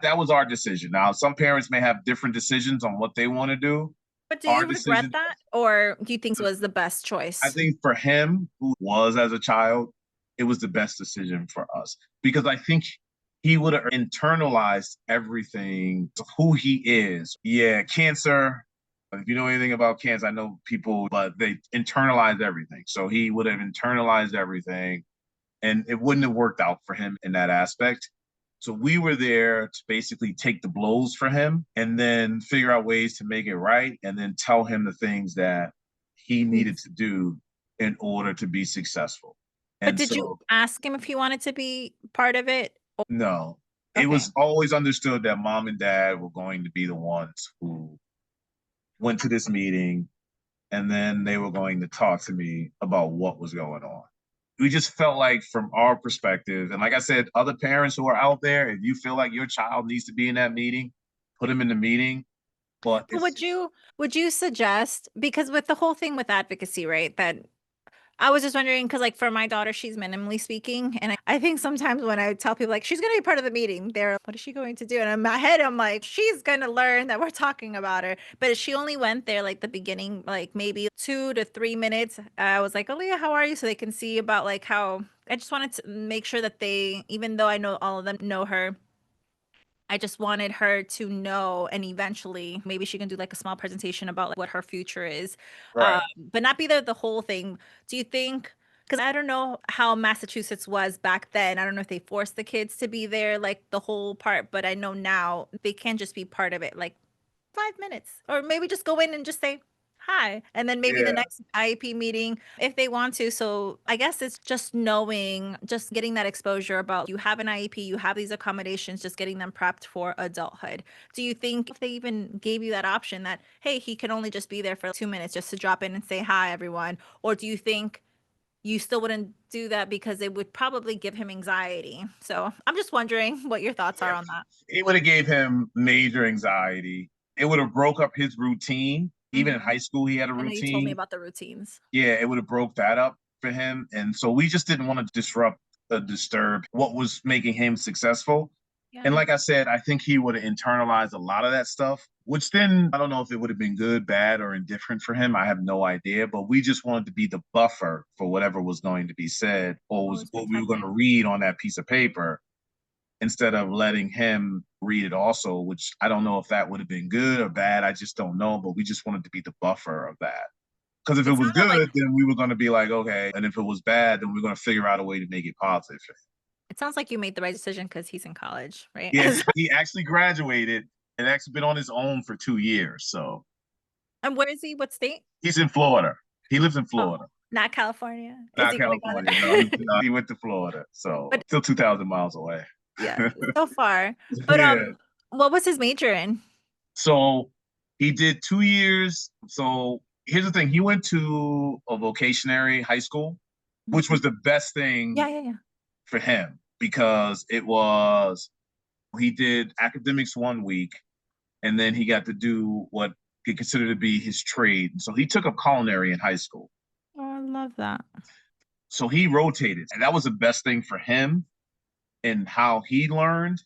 That was our decision. Now, some parents may have different decisions on what they want to do, But do Our you regret decision, that, or do you think it was the best I choice? think for him, who was as a child, it was the best decision for us because I think he would have internalized everything, who he is. Yeah, cancer. If you know anything about cancer, I know people, but they internalize everything. So he would have internalized everything and it wouldn't have worked out for him in that aspect. So we were there to basically take the blows for him and then figure out ways to make it right and then tell him the things that he needed Needs. to do in order to be successful. But And did you so, ask him if he wanted to be part of it? no, it Okay. was always understood that mom and dad were going to be the ones who went to this meeting and then they were going to talk to me about what was going on. We just felt like from our perspective, and like I said, other parents who are out there, if you feel like your child needs to be in that meeting, put them in the meeting. But But it's would you suggest, because with the whole thing with advocacy, right, that I was just wondering, because like for my daughter, she's minimally speaking, and I think sometimes when I tell people like she's going to be part of the meeting, they're, what is she going to do? And in my head, I'm like, she's going to learn that we're talking about her. But she only went there like the beginning, like maybe 2 to 3 minutes. I was like, Aaliyah, how are you? So they can see about like how I just wanted to make sure that they, even though I know all of them know her, I just wanted her to know, and eventually maybe she can do like a small presentation about like what her future is, right. but not be there the whole thing. Do you think? Because I don't know how Massachusetts was back then. I don't know if they forced the kids to be there like the whole part, but I know now they can just be part of it. Like 5 minutes, or maybe just go in and just say hi. And then maybe the Yeah. next IEP meeting if they want to. So I guess it's just knowing, just getting that exposure about you have an IEP, you have these accommodations, just getting them prepped for adulthood. Do you think if they even gave you that option that, hey, he can only just be there for 2 minutes just to drop in and say hi, everyone? Or do you think you still wouldn't do that because it would probably give him anxiety? So I'm just wondering what your thoughts are Yeah. on that. It would have gave him major anxiety. It would have broke up his routine. Even in Mhm. high school, he had a I know you told me routine. about the routines. Yeah, it would have broke that up for him. And so we just didn't want to disrupt or disturb what was making him successful. And Yeah. like I said, I think he would have internalized a lot of that stuff, which then I don't know if it would have been good, bad, or indifferent for him. I have no idea. But we just wanted to be the buffer for whatever was going to be said or was Always what we were going to protecting. read on that piece of paper instead of letting him read it also, which I don't know if that would have been good or bad. I just don't know. But we just wanted to be the buffer of that. Because if it It was sounded like good, then we were going to be like, okay. And if it was bad, then we're going to figure out a way to make it positive. it sounds like you made the right decision because he's in college, right? Yes, he actually graduated and actually been on his own for 2 years. So And where is he? What state? he's in Florida. He lives in Oh, Florida, not California. Is not he going to go California. No, there? he went to Florida. So But still 2,000 miles away. yeah, so far. But Yeah. what was his major in? So he did 2 years. So here's the thing, he went to a vocationary high school, which was Mhm. the best Yeah, thing yeah, yeah. for him because it was, he did academics 1 week and then he got to do what he considered to be his trade. So he took up culinary in high school. Oh, I love that. So he rotated. And that was the best thing for him and how he learned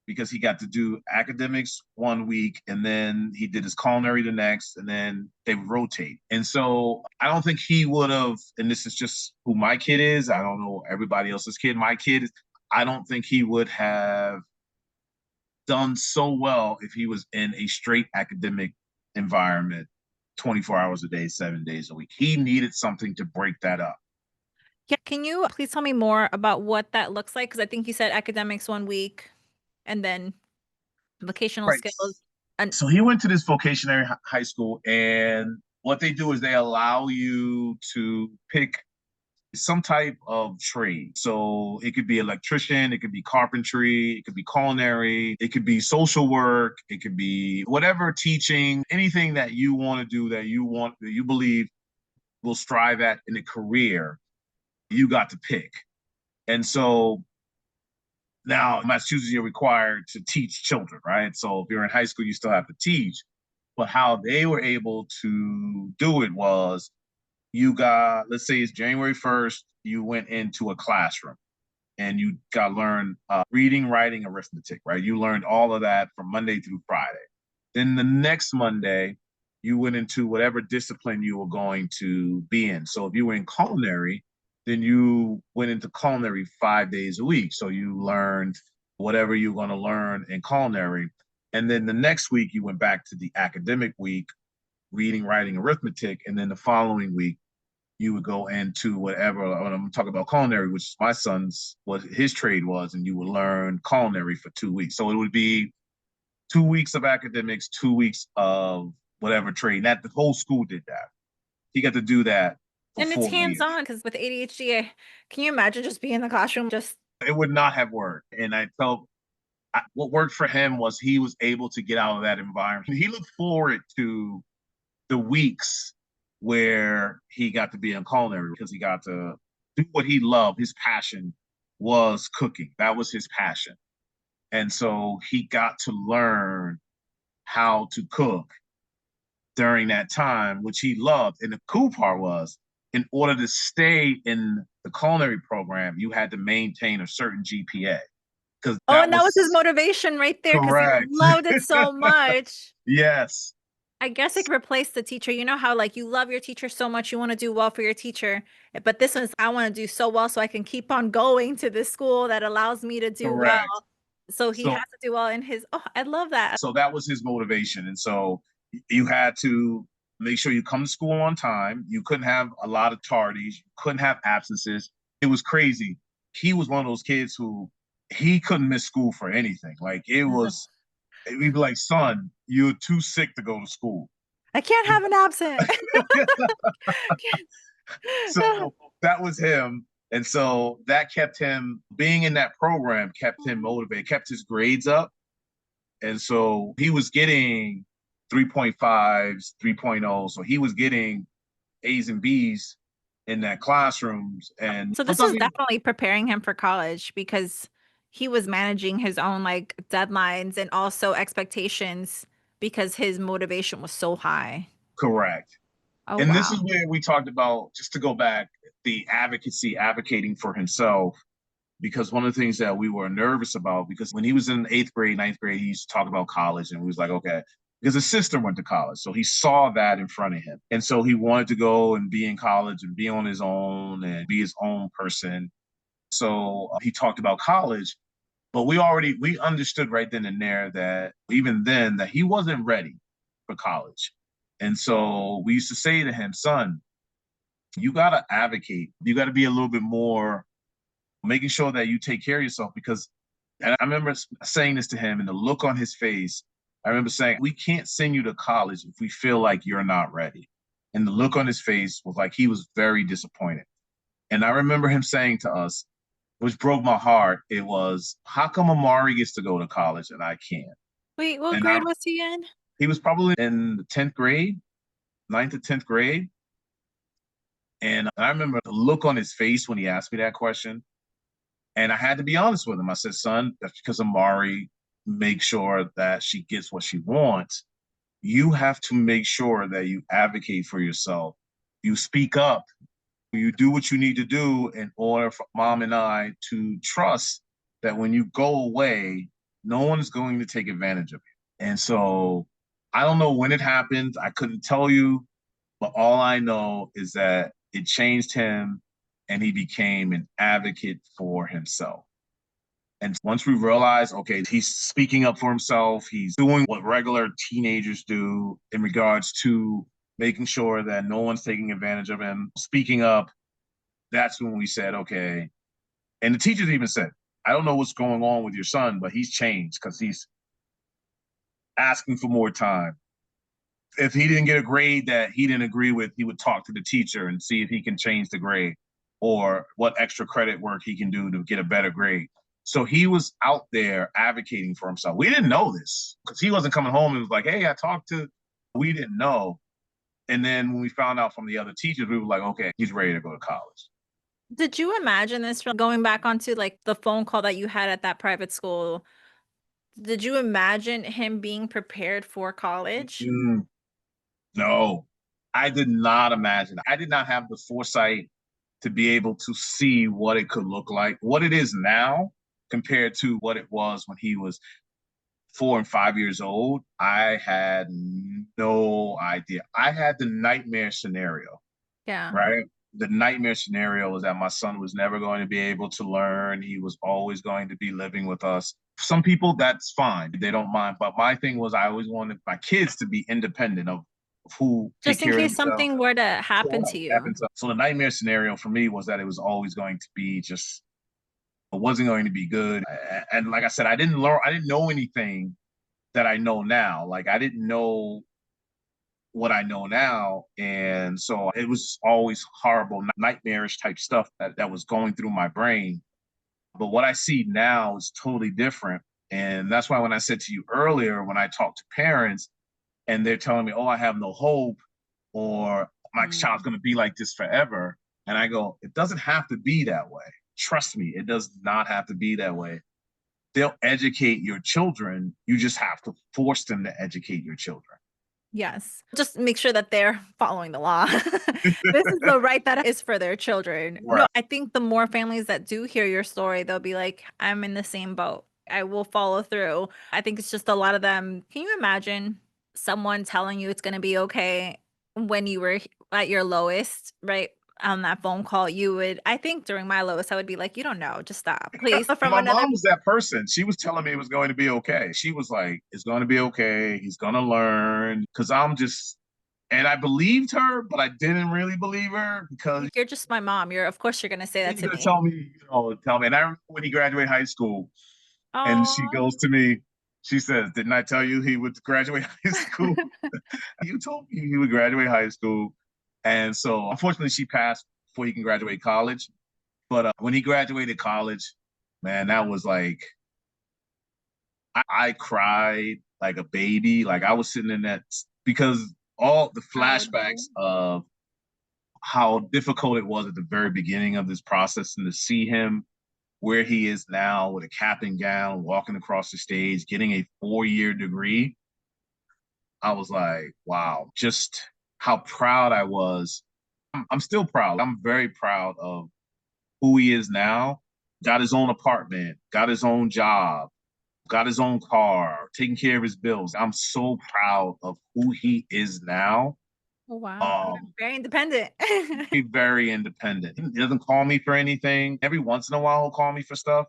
because he got to do academics 1 week and then he did his culinary the next and then they would rotate. And so I don't think he would have, and this is just who my kid is. I don't know everybody else's kid. My kid, I don't think he would have done so well if he was in a straight academic environment 24 hours a day, 7 days a week. He needed something to break that up. Yeah, can you please tell me more about what that looks like? Because I think you said academics 1 week and then vocational Right. skills. And So he went to this vocationary high school, and what they do is they allow you to pick some type of trade. So it could be electrician, it could be carpentry, it could be culinary, it could be social work, it could be whatever teaching, anything that you want to do that you want, that you believe will strive at in a career, you got to pick. And so now in Massachusetts, you're required to teach children, right? So if you're in high school, you still have to teach. But how they were able to do it was you got, let's say it's January 1st, you went into a classroom and you got to learn reading, writing, arithmetic, right? You learned all of that from Monday through Friday. Then the next Monday, you went into whatever discipline you were going to be in. So if you were in culinary, then you went into culinary 5 days a week. So you learned whatever you're going to learn in culinary. And then the next week, you went back to the academic week, reading, writing, arithmetic. And then the following week, you would go into whatever, when I'm talking about culinary, which my son's, what his trade was, and you would learn culinary for 2 weeks. So it would be 2 weeks of academics, 2 weeks of whatever trade. That the whole school did that. He got to do that for And it's 4 years. hands-on because with ADHD, can you imagine just being in the classroom just It would not have worked. And I felt what worked for him was he was able to get out of that environment. He looked forward to the weeks where he got to be in culinary because he got to do what he loved. His passion was cooking. That was his passion. And so he got to learn how to cook during that time, which he loved. And the cool part was, in order to stay in the culinary program, you had to maintain a certain GPA because Oh, that and that was his was motivation right there because he correct. loved it so much. Yes, I guess it replaced the teacher. You know how like you love your teacher so much, you want to do well for your teacher, but this one's I want to do so well so I can keep on going to this school that allows me to do correct. well. So he has So to do well in his, oh, I love that. so that was his motivation. And so you had to make sure you come to school on time. You couldn't have a lot of tardies. You couldn't have absences. It was crazy. He was one of those kids who he couldn't miss school for anything. Like it was, we'd be like, son, you're too sick to go to school. I can't have an absent. So that was him. And so that kept him being in that program, kept him motivated, kept his grades up. And so he was getting 3.5s, 3.0. So he was getting A's and B's in that classrooms. And So this sometimes was he, definitely preparing him for college because he was managing his own like deadlines and also expectations because his motivation was so high. correct. Oh, And this wow. is where we talked about, just to go back, the advocacy, advocating for himself. Because one of the things that we were nervous about, because when he was in eighth grade, ninth grade, he used to talk about college, and we was like, okay, because his sister went to college. So he saw that in front of him. And so he wanted to go and be in college and be on his own and be his own person. So he talked about college, but we understood right then and there that even then that he wasn't ready for college. And so we used to say to him, son, you got to advocate. You got to be a little bit more making sure that you take care of yourself because, and I remember saying this to him and the look on his face, I remember saying, we can't send you to college if we feel like you're not ready. And the look on his face was like he was very disappointed. And I remember him saying to us, which broke my heart, it was, how come Amari gets to go to college and I can't? Wait, what And grade was he in? he was probably in the 10th grade, ninth to 10th grade. And I remember the look on his face when he asked me that question. And I had to be honest with him. I said, son, that's because Amari makes sure that she gets what she wants. You have to make sure that you advocate for yourself. You speak up. You do what you need to do in order for mom and I to trust that when you go away, no one is going to take advantage of you. And so I don't know when it happened. I couldn't tell you, but all I know is that it changed him and he became an advocate for himself. And once we realized, okay, he's speaking up for himself, he's doing what regular teenagers do in regards to making sure that no one's taking advantage of him, speaking up, that's when we said, okay. And the teachers even said, I don't know what's going on with your son, but he's changed because he's asking for more time. If he didn't get a grade that he didn't agree with, he would talk to the teacher and see if he can change the grade or what extra credit work he can do to get a better grade. So he was out there advocating for himself. We didn't know this because he wasn't coming home and was like, hey, I talked to, we didn't know. And then when we found out from the other teachers, we were like, okay, he's ready to go to college. Did you imagine this from going back onto like the phone call that you had at that private school? Did you imagine him being prepared for college? Mm, no, I did not imagine. I did not have the foresight to be able to see what it could look like, what it is now compared to what it was when he was 4 and 5 years old. I had no no idea. I had the nightmare scenario, Yeah. right? The nightmare scenario was that my son was never going to be able to learn. He was always going to be living with us. Some people, that's fine. They don't mind. But my thing was I always wanted my kids to be independent of who take Just in care of case themselves. something were to So happen what to you. happens? So the nightmare scenario for me was that it was always going to be just, it wasn't going to be good. And like I said, I didn't know anything that I know now. Like I didn't know what I know now. And so it was always horrible, nightmarish type stuff that was going through my brain. But what I see now is totally different. And that's why when I said to you earlier, when I talk to parents and they're telling me, oh, I have no hope, or my child's Mm. going to be like this forever. And I go, it doesn't have to be that way. Trust me, it does not have to be that way. They'll educate your children. You just have to force them to educate your children. Yes. Just make sure that they're following the law. This is the right that is for their children. No, Right. I think the more families that do hear your story, they'll be like, I'm in the same boat. I will follow through. I think it's just a lot of them. Can you imagine someone telling you it's going to be okay when you were at your lowest, right? On that phone call, you would, I think during my lowest, I would be like, you don't know, just stop, please. From My another, mom was that person. She was telling me it was going to be okay. She was like, it's going to be okay. He's going to learn. Cause I'm just, and I believed her, but I didn't really believe her because you're just my mom. Of course, you're going to say that he's to going to me. tell me, tell me. And I remember when he graduated high school and she Oh, goes to me, she says, didn't I tell you he would graduate high school? You told me he would graduate high school. And so unfortunately she passed before he can graduate college. But when he graduated college, man, that was like, I cried like a baby. Like I was sitting in that because all the proud. flashbacks of how difficult it was at the very beginning of this process and to see him where he is now with a cap and gown, walking across the stage, getting a 4-year degree. I was like, wow, just how proud I was. I'm still proud. I'm very proud of who he is now. Got his own apartment, got his own job, got his own car, taking care of his bills. I'm so proud of who he is now. Oh, wow. Yeah, Um, very independent. he's very independent. He doesn't call me for anything. Every once in a while, he'll call me for stuff,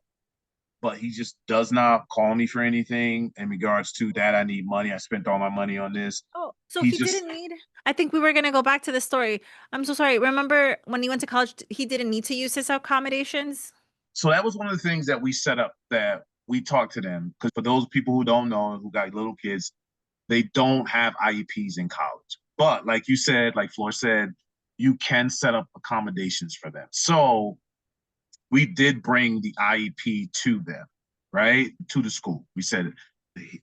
but he just does not call me for anything in regards to that. I need money. I spent all my money on this. Oh, so He he just didn't need I think we were gonna go back to the story. I'm so sorry. Remember when he went to college, he didn't need to use his accommodations? so that was one of the things that we set up that we talked to them because for those people who don't know who got little kids, they don't have IEPs in college. But like you said, like Flor said, you can set up accommodations for them. So we did bring the IEP to them, right? To the school. We said,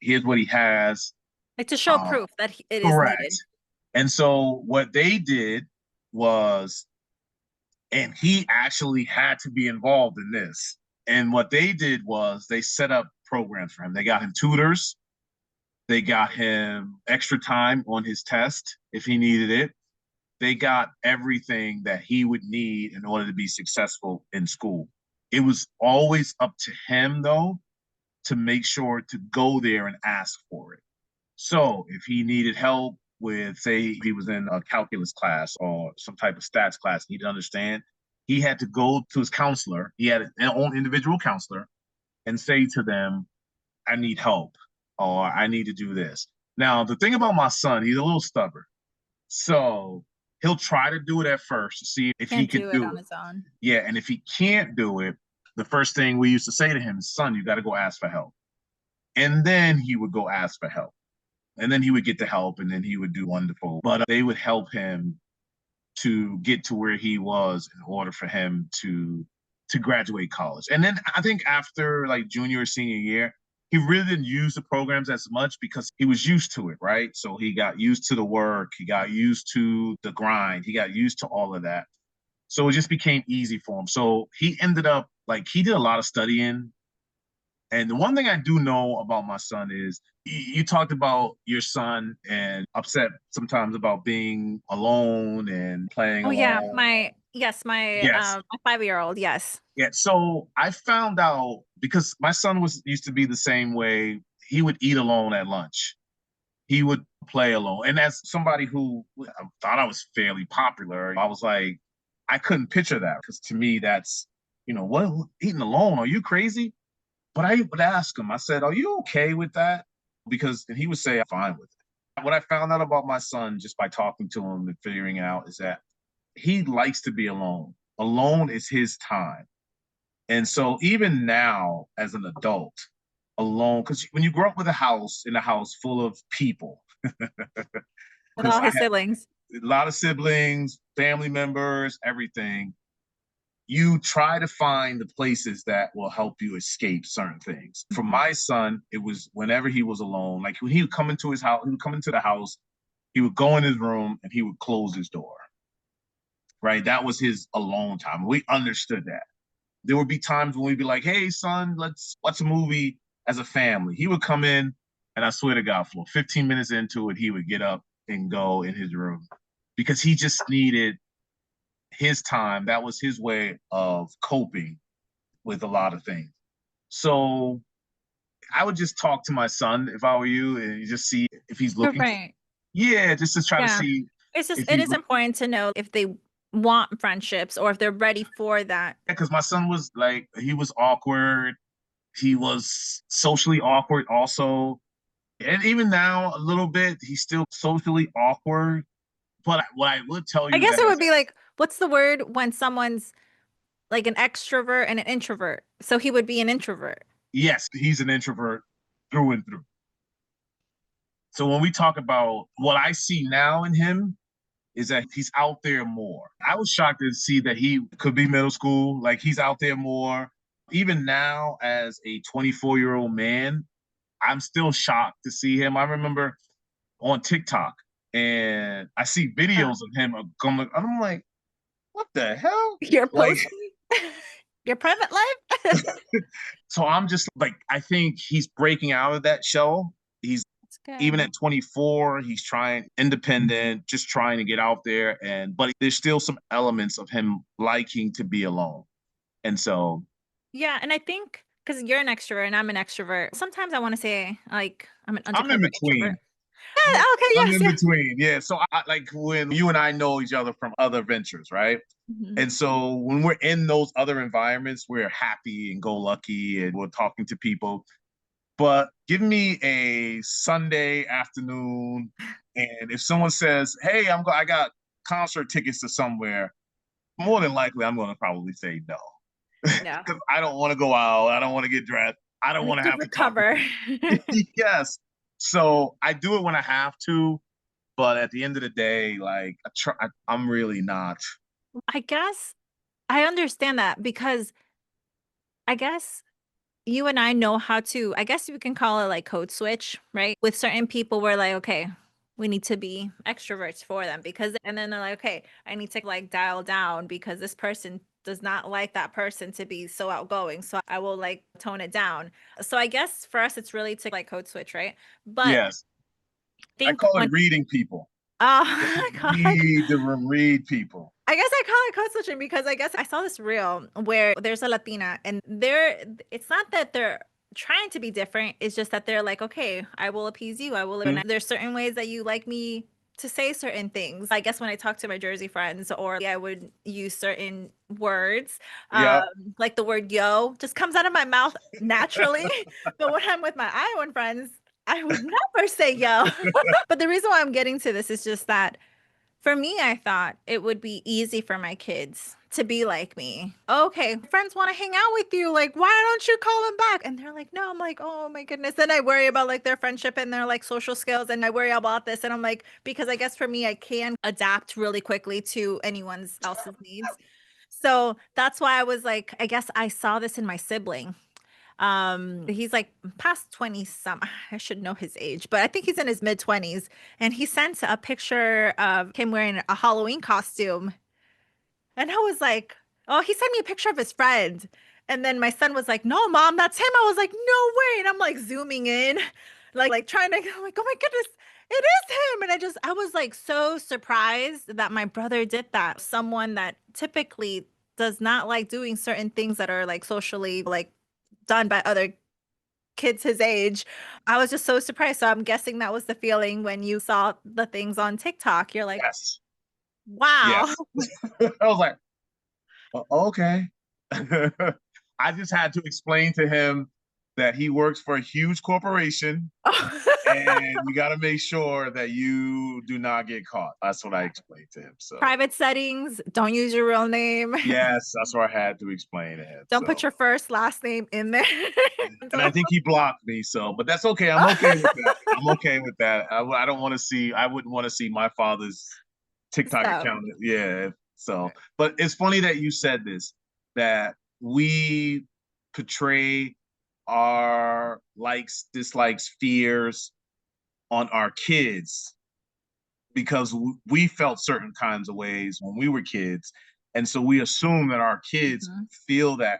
here's what he has. Like to show Uh, proof that it is needed. correct. And so what they did was, and he actually had to be involved in this. And what they did was they set up programs for him. They got him tutors. They got him extra time on his test if he needed it. They got everything that he would need in order to be successful in school. It was always up to him, though, to make sure to go there and ask for it. So if he needed help with, say, he was in a calculus class or some type of stats class, he didn't understand, he had to go to his counselor. He had his own individual counselor and say to them, I need help or I need to do this. Now, the thing about my son, he's a little stubborn. So he'll try to do it at first to see if he Can't could do it do on it. his own. Yeah. And if he can't do it, the first thing we used to say to him is, son, you got to go ask for help. And then he would go ask for help. And then he would get the help and then he would do wonderful. But they would help him to get to where he was in order for him to graduate college. And then I think after like junior or senior year, he really didn't use the programs as much because he was used to it, right? So he got used to the work, he got used to the grind, he got used to all of that. So it just became easy for him. So he ended up like he did a lot of studying. And the one thing I do know about my son is you talked about your son and upset sometimes about being alone and playing Oh yeah, alone. my Yes. my 5-year-old, yes. Yeah. So I found out because my son was used to be the same way. He would eat alone at lunch. he would play alone. And as somebody who thought I was fairly popular, I was like, I couldn't picture that because to me, that's, what, eating alone? Are you crazy? But I would ask him, I said, are you okay with that? Because and he would say, I'm fine with it. What I found out about my son just by talking to him and figuring out is that he likes to be alone. Alone is his time. And so even now, as an adult, alone, because when you grow up with in a house full of people, With because all I his had siblings. a lot of siblings, family members, everything, you try to find the places that will help you escape certain things. For my son, it was whenever he was alone, like when he would come into his house, he would come into the house, he would go in his room and he would close his door. Right? That was his alone time. We understood that. There would be times when we'd be like, hey, son, let's watch a movie as a family. He would come in, and I swear to God, Flo, 15 minutes into it, he would get up and go in his room because he just needed his time. That was his way of coping with a lot of things. So I would just talk to my son if I were you and just see if he's You're looking. right. Yeah, just to try to Yeah. see It's just if it he's is important to know if they want friendships or if they're ready for that. because my son was like he was awkward. He was socially awkward also. And even now, a little bit, he's still socially awkward. But what I would tell I you guess that it would has, be like, what's the word when someone's like an extrovert and an introvert? So he would be an introvert. yes, he's an introvert through and through. So when we talk about what I see now in him is that he's out there more. I was shocked to see that he could be middle school, like he's out there more. Even now, as a 24-year-old man, I'm still shocked to see him. I remember on TikTok and I see Uh, videos of him going, I'm like, what the hell? Your Like, posting, your private life. so I'm just like, I think he's breaking out of that shell. He's That's even good. at 24, he's trying independent, just trying to get out there. But there's still some elements of him liking to be alone. And so Yeah, and I think because you're an extrovert and I'm an extrovert, sometimes I want to say like I'm an I'm in undercover introvert. between. Yeah, okay, I'm yes, in yeah. between. Yeah. So I like when you and I know each other from other ventures, right? Mhm. And so when we're in those other environments, we're happy and go lucky and we're talking to people. But give me a Sunday afternoon, and if someone says, "Hey, I got concert tickets to somewhere," more than likely I'm going to probably say no No, because I don't want to go out. I don't want to get dressed. I I don't want need to to have to talk to recover. people. Yes. So I do it when I have to, but at the end of the day, like I'm really not. I guess I understand that because I guess you and I know how to, I guess you can call it like code switch, right? With certain people, we're like, okay, we need to be extroverts for them because, and then they're like, okay, I need to like dial down because this person does not like that person to be so outgoing. So I will like tone it down. So I guess for us, it's really to like code switch, right? But Yes. I think call it when, reading people. oh, Read people. I guess I call it code switching because I guess I saw this reel where there's a Latina and it's not that they're trying to be different. It's just that they're like, okay, I will appease you. I will. And there's certain ways that you like me to say certain things. I guess when I talk to my Jersey friends or I would use certain words, Yeah. like the word yo just comes out of my mouth naturally. But when I'm with my Iowan friends, I would never say yo. But the reason why I'm getting to this is just that for me, I thought it would be easy for my kids to be like me. Okay, friends want to hang out with you. Like, why don't you call them back? And they're like, no. I'm like, oh my goodness. Then I worry about like their friendship and their like social skills. And I worry about this. And I'm like, because I guess for me, I can adapt really quickly to anyone else's needs. So that's why I was like, I guess I saw this in my sibling. He's like past 20 some. I should know his age, but I think he's in his mid 20s. And he sent a picture of him wearing a Halloween costume. And I was like, oh, he sent me a picture of his friend. And then my son was like, no, mom, that's him. I was like, no way. And I'm like zooming in, like trying to, I'm like, oh my goodness, it is him. And I was like so surprised that my brother did that. Someone that typically does not like doing certain things that are like socially like done by other kids his age. I was just so surprised. So I'm guessing that was the feeling when you saw the things on TikTok. You're like, Yes. wow. Yes. I was like, Okay. I just had to explain to him that he works for a huge corporation and you got to make sure that you do not get caught. That's what I explained to him. So, Private settings, don't use your real name. yes, that's what I had to explain to him. Don't put So, your first last name in there. and I think he blocked me. So, but that's okay. I'm okay with that. I'm okay with that. I don't want to see, I wouldn't want to see my father's TikTok So, account. Yeah. So, but it's funny that you said this, that we portray our likes, dislikes, fears on our kids because we felt certain kinds of ways when we were kids. And so we assume that our kids mhm, feel that.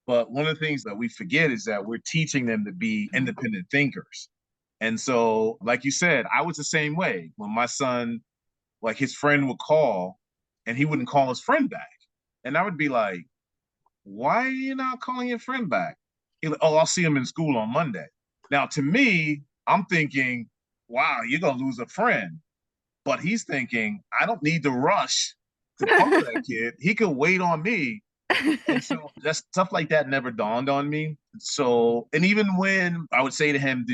But one of the things that we forget is that we're teaching them to be mhm. independent thinkers. And so, like you said, I was the same way. When my son, like his friend would call and he wouldn't call his friend back. And I would be like, why are you not calling your friend back? He's like, oh, I'll see him in school on Monday. Now, to me, I'm thinking, wow, you're going to lose a friend. But he's thinking, I don't need to rush to call that kid. He could wait on me. And so that stuff like that never dawned on me. So, and even when I would say to him,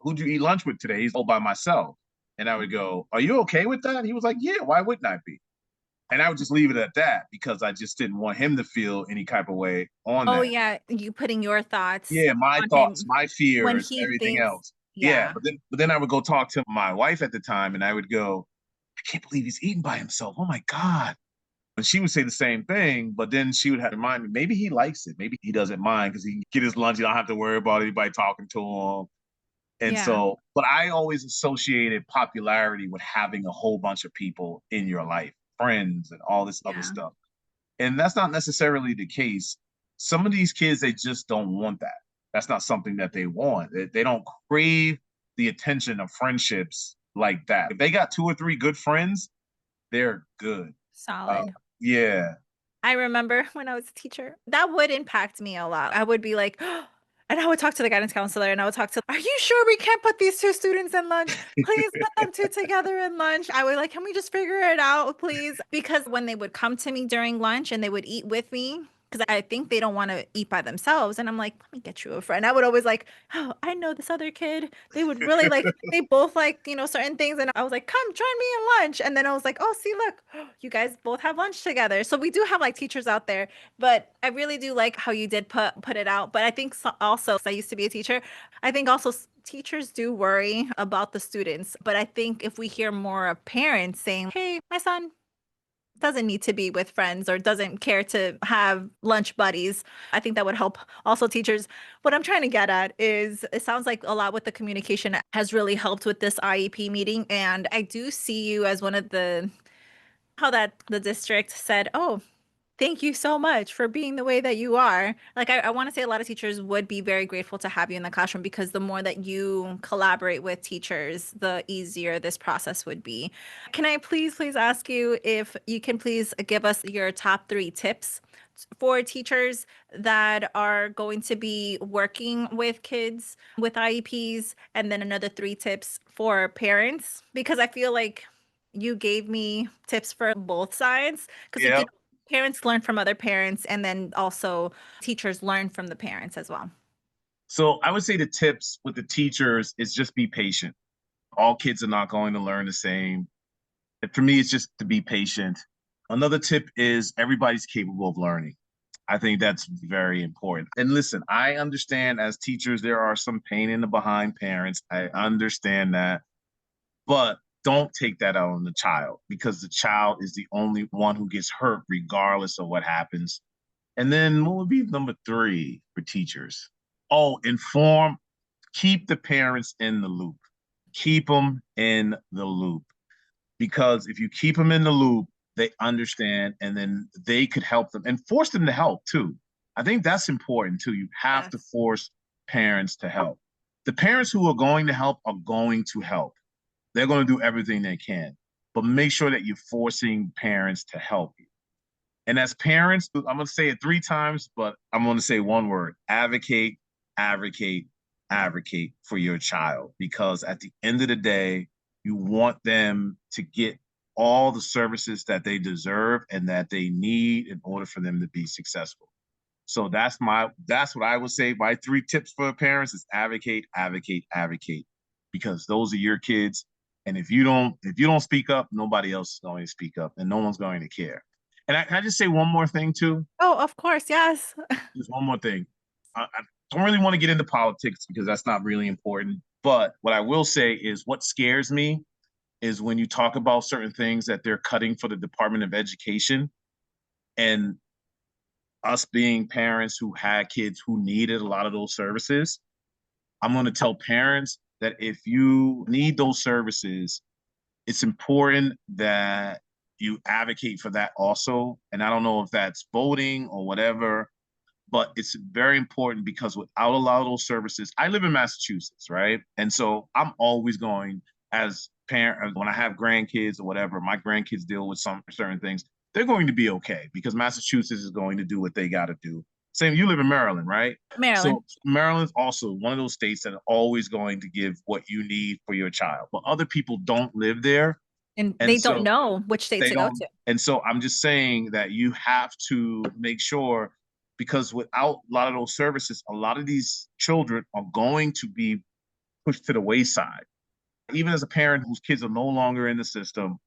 who'd you eat lunch with today? He's all by myself. And I would go, are you okay with that? He was like, yeah, why wouldn't I be? And I would just leave it at that because I just didn't want him to feel any type of way on Oh, that. yeah, you putting your thoughts Yeah, my on thoughts, him my when fears, he everything thinks, else. Yeah, yeah, but then I would go talk to my wife at the time and I would go, I can't believe he's eating by himself. Oh my God. And she would say the same thing, but then she would have to remind me, maybe he likes it. Maybe he doesn't mind because he can get his lunch. He don't have to worry about anybody talking to him. And yeah, so, but I always associated popularity with having a whole bunch of people in your life, friends and all this other yeah, stuff. And that's not necessarily the case. Some of these kids, they just don't want that. That's not something that they want. They don't crave the attention of friendships like that. If they got two or three good friends, they're good. Uh, solid. yeah, I remember when I was a teacher, that would impact me a lot. I would be like, and I would talk to the guidance counselor and I would talk to, are you sure we can't put these two students in lunch? Please put them two together in lunch. I would like, can we just figure it out, please? Because when they would come to me during lunch and they would eat with me, because I think they don't want to eat by themselves. And I'm like, let me get you a friend. I would always like, oh, I know this other kid. They would really like, they both like, certain things. And I was like, come join me in lunch. And then I was like, oh, see, look, you guys both have lunch together. So we do have like teachers out there, but I really do like how you did put it out. But I think also, 'cause I used to be a teacher, I think also teachers do worry about the students. But I think if we hear more of parents saying, hey, my son doesn't need to be with friends or doesn't care to have lunch buddies. I think that would help also teachers. What I'm trying to get at is it sounds like a lot with the communication has really helped with this IEP meeting. And I do see you as one of the, how that the district said, oh, thank you so much for being the way that you are. Like, I want to say a lot of teachers would be very grateful to have you in the classroom because the more that you collaborate with teachers, the easier this process would be. Can I please ask you if you can please give us your top three tips for teachers that are going to be working with kids with IEPs, and then another three tips for parents? Because I feel like you gave me tips for both sides. Because yeah. parents learn from other parents, and then also teachers learn from the parents as well. So I would say the tips with the teachers is just be patient. All kids are not going to learn the same. And for me, it's just to be patient. Another tip is everybody's capable of learning. I think that's very important. And listen, I understand as teachers, there are some pain in the behind parents. I understand that. But don't take that out on the child because the child is the only one who gets hurt regardless of what happens. And then what would be number three for teachers? Oh, inform, keep the parents in the loop. Keep them in the loop because if you keep them in the loop, they understand and then they could help them and force them to help too. I think that's important too. You have to Yes. force parents to help. The parents who are going to help are going to help. They're going to do everything they can, but make sure that you're forcing parents to help you. And as parents, I'm going to say it three times, but I'm going to say one word: advocate, advocate, advocate for your child, because at the end of the day, you want them to get all the services that they deserve and that they need in order for them to be successful. So that's what I would say. My 3 tips for parents is advocate, advocate, advocate, because those are your kids. And if you don't speak up, nobody else is going to speak up, and no one's going to care. And can I just say one more thing too? Oh, of course, yes. Just one more thing. I don't really want to get into politics because that's not really important. But what I will say is what scares me is when you talk about certain things that they're cutting for the Department of Education, and us being parents who had kids who needed a lot of those services. I'm going to tell parents that if you need those services, it's important that you advocate for that also. And I don't know if that's voting or whatever, but it's very important because without a lot of those services, I live in Massachusetts, right? And so I'm always going, as parent, when I have grandkids or whatever, my grandkids deal with some certain things, they're going to be okay because Massachusetts is going to do what they got to do. Same, you live in Maryland, right? Maryland. So Maryland's also one of those states that are always going to give what you need for your child, but other people don't live there. And And they don't so know which state they to go don't. to. And so I'm just saying that you have to make sure, because without a lot of those services, a lot of these children are going to be pushed to the wayside. Even as a parent whose kids are no longer in the system,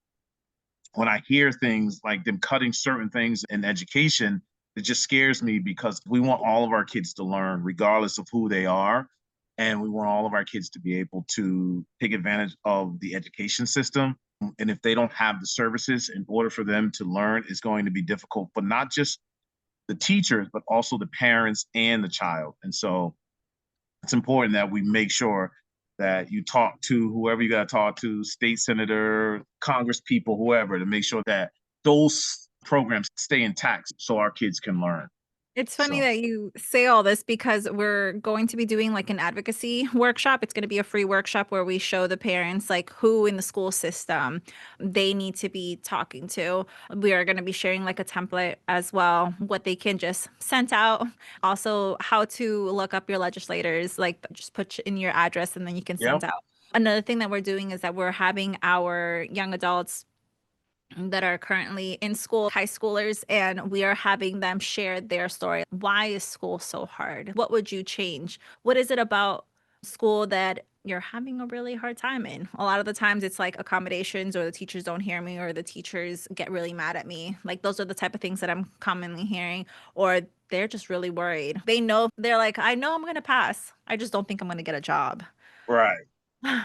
when I hear things like them cutting certain things in education, it just scares me because we want all of our kids to learn, regardless of who they are. And we want all of our kids to be able to take advantage of the education system. And if they don't have the services in order for them to learn, it's going to be difficult for not just the teachers, but also the parents and the child. And so it's important that we make sure that you talk to whoever you got to talk to, state senator, Congress people, whoever, to make sure that those programs stay intact so our kids can learn. It's funny So, that you say all this because we're going to be doing like an advocacy workshop. It's going to be a free workshop where we show the parents like who in the school system they need to be talking to. We are going to be sharing like a template as well, what they can just send out. Also, how to look up your legislators, like just put in your address and then you can yeah, send out. Another thing that we're doing is that we're having our young adults that are currently in school, high schoolers, and we are having them share their story. Why is school so hard? What would you change? What is it about school that you're having a really hard time in? A lot of the times it's like accommodations, or the teachers don't hear me, or the teachers get really mad at me. Like those are the type of things that I'm commonly hearing, or they're just really worried. They know, they're like, I know I'm going to pass. I just don't think I'm going to get a job. right.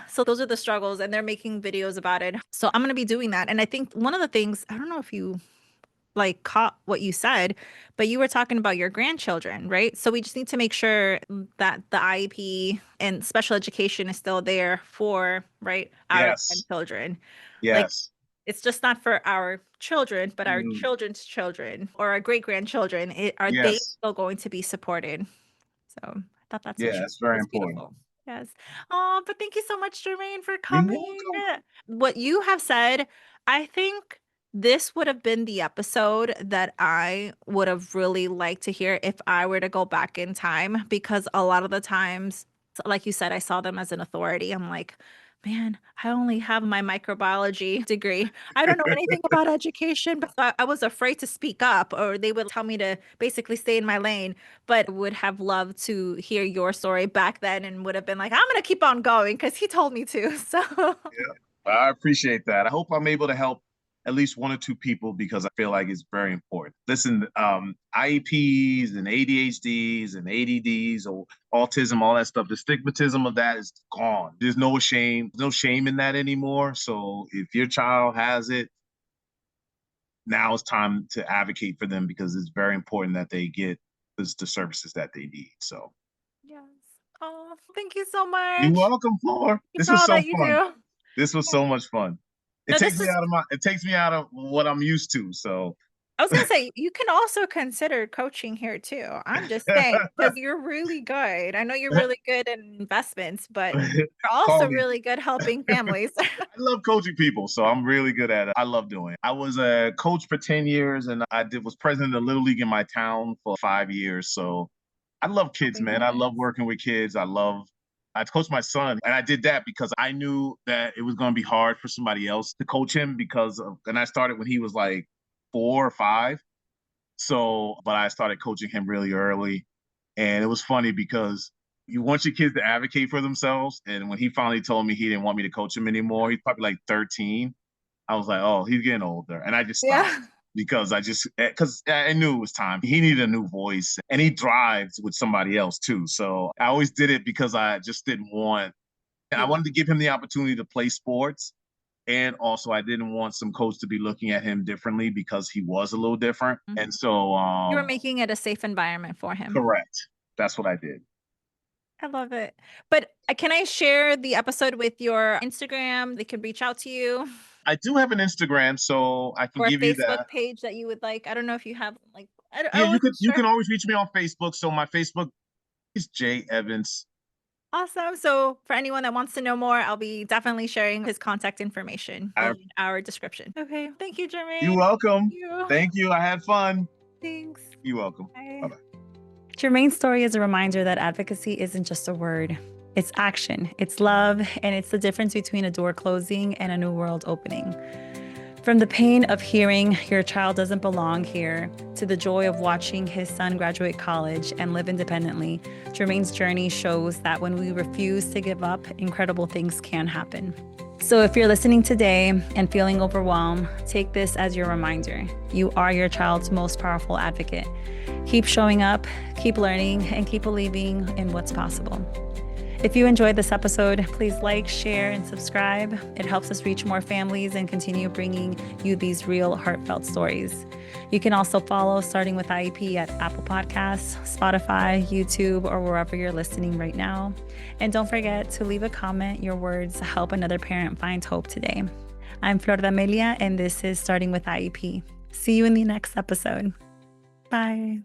So those are the struggles, and they're making videos about it. So I'm going to be doing that. And I think one of the things, I don't know if you like caught what you said, but you were talking about your grandchildren, right? So we just need to make sure that the IEP and special education is still there for, right, our Yes, grandchildren. Like yes. it's just not for our children, but our Mhm. children's children or our great grandchildren. Are they Yes, still going to be supported? So I thought yeah, that's very that's important. beautiful. Yes. Oh, but thank you so much, Jermaine, for You're coming. welcome. What you have said, I think this would have been the episode that I would have really liked to hear if I were to go back in time, because a lot of the times, like you said, I saw them as an authority. I'm like, man, I only have my microbiology degree. I don't know anything about education, but I was afraid to speak up, or they would tell me to basically stay in my lane. But would have loved to hear your story back then and would have been like, I'm going to keep on going because he told me to. So, I appreciate that. I hope I'm able to help at least 1 or 2 people because I feel like it's very important. Listen, IEPs and ADHDs and ADDs or autism, all that stuff, the stigmatism of that is gone. There's no shame in that anymore. So if your child has it, now it's time to advocate for them because it's very important that they get the services that they need. So yes. Oh, thank you so you're much. welcome, Flor. Thank you This for was all so that you fun. do. This was so much fun. No, this is, It takes me out of what I'm used to. So I was going to say, you can also consider coaching here too. I'm just saying, because you're really good. I know you're really good in investments, but you're call also me. really good helping families. I love coaching people, so I'm really good at it. I love doing it. I was a coach for 10 years and was president of Little League in my town for 5 years. So I love kids, Helping man. I families. love working with kids. I love I coached my son, and I did that because I knew that it was going to be hard for somebody else to coach him and I started when he was like 4 or 5. So, but I started coaching him really early. And it was funny because you want your kids to advocate for themselves. And when he finally told me he didn't want me to coach him anymore, he's probably like 13. I was like, oh, he's getting older. And I just stopped Yeah. because I knew it was time. He needed a new voice and he drives with somebody else too. So I always did it because I wanted to give him the opportunity to play sports. And also, I didn't want some coach to be looking at him differently because he was a little different. And so, You were making it a safe environment for him. correct. That's what I did. I love it. But can I share the episode with your Instagram? They could reach out to you I do have an Instagram, so I can or a give you Facebook that. page that you would like. I don't know if you have like, I Yeah, wasn't you sure. can always reach me on Facebook. So my Facebook is J Evans. Awesome. So for anyone that wants to know more, I'll be definitely sharing his contact information I, in our description. Okay. Thank you, you're Jermaine. Thank welcome. you. Thank you. I had fun. Thanks. You're welcome. Bye Bye. bye. Jermaine's story is a reminder that advocacy isn't just a word. It's action, it's love, and it's the difference between a door closing and a new world opening. From the pain of hearing your child doesn't belong here to the joy of watching his son graduate college and live independently, Jermaine's journey shows that when we refuse to give up, incredible things can happen. So if you're listening today and feeling overwhelmed, take this as your reminder. You are your child's most powerful advocate. Keep showing up, keep learning, and keep believing in what's possible. If you enjoyed this episode, please like, share, and subscribe. It helps us reach more families and continue bringing you these real, heartfelt stories. You can also follow Starting with IEP at Apple Podcasts, Spotify, YouTube, or wherever you're listening right now. And don't forget to leave a comment. Your words help another parent find hope today. I'm Flor D'Amelia, and this is Starting with IEP. See you in the next episode. Bye.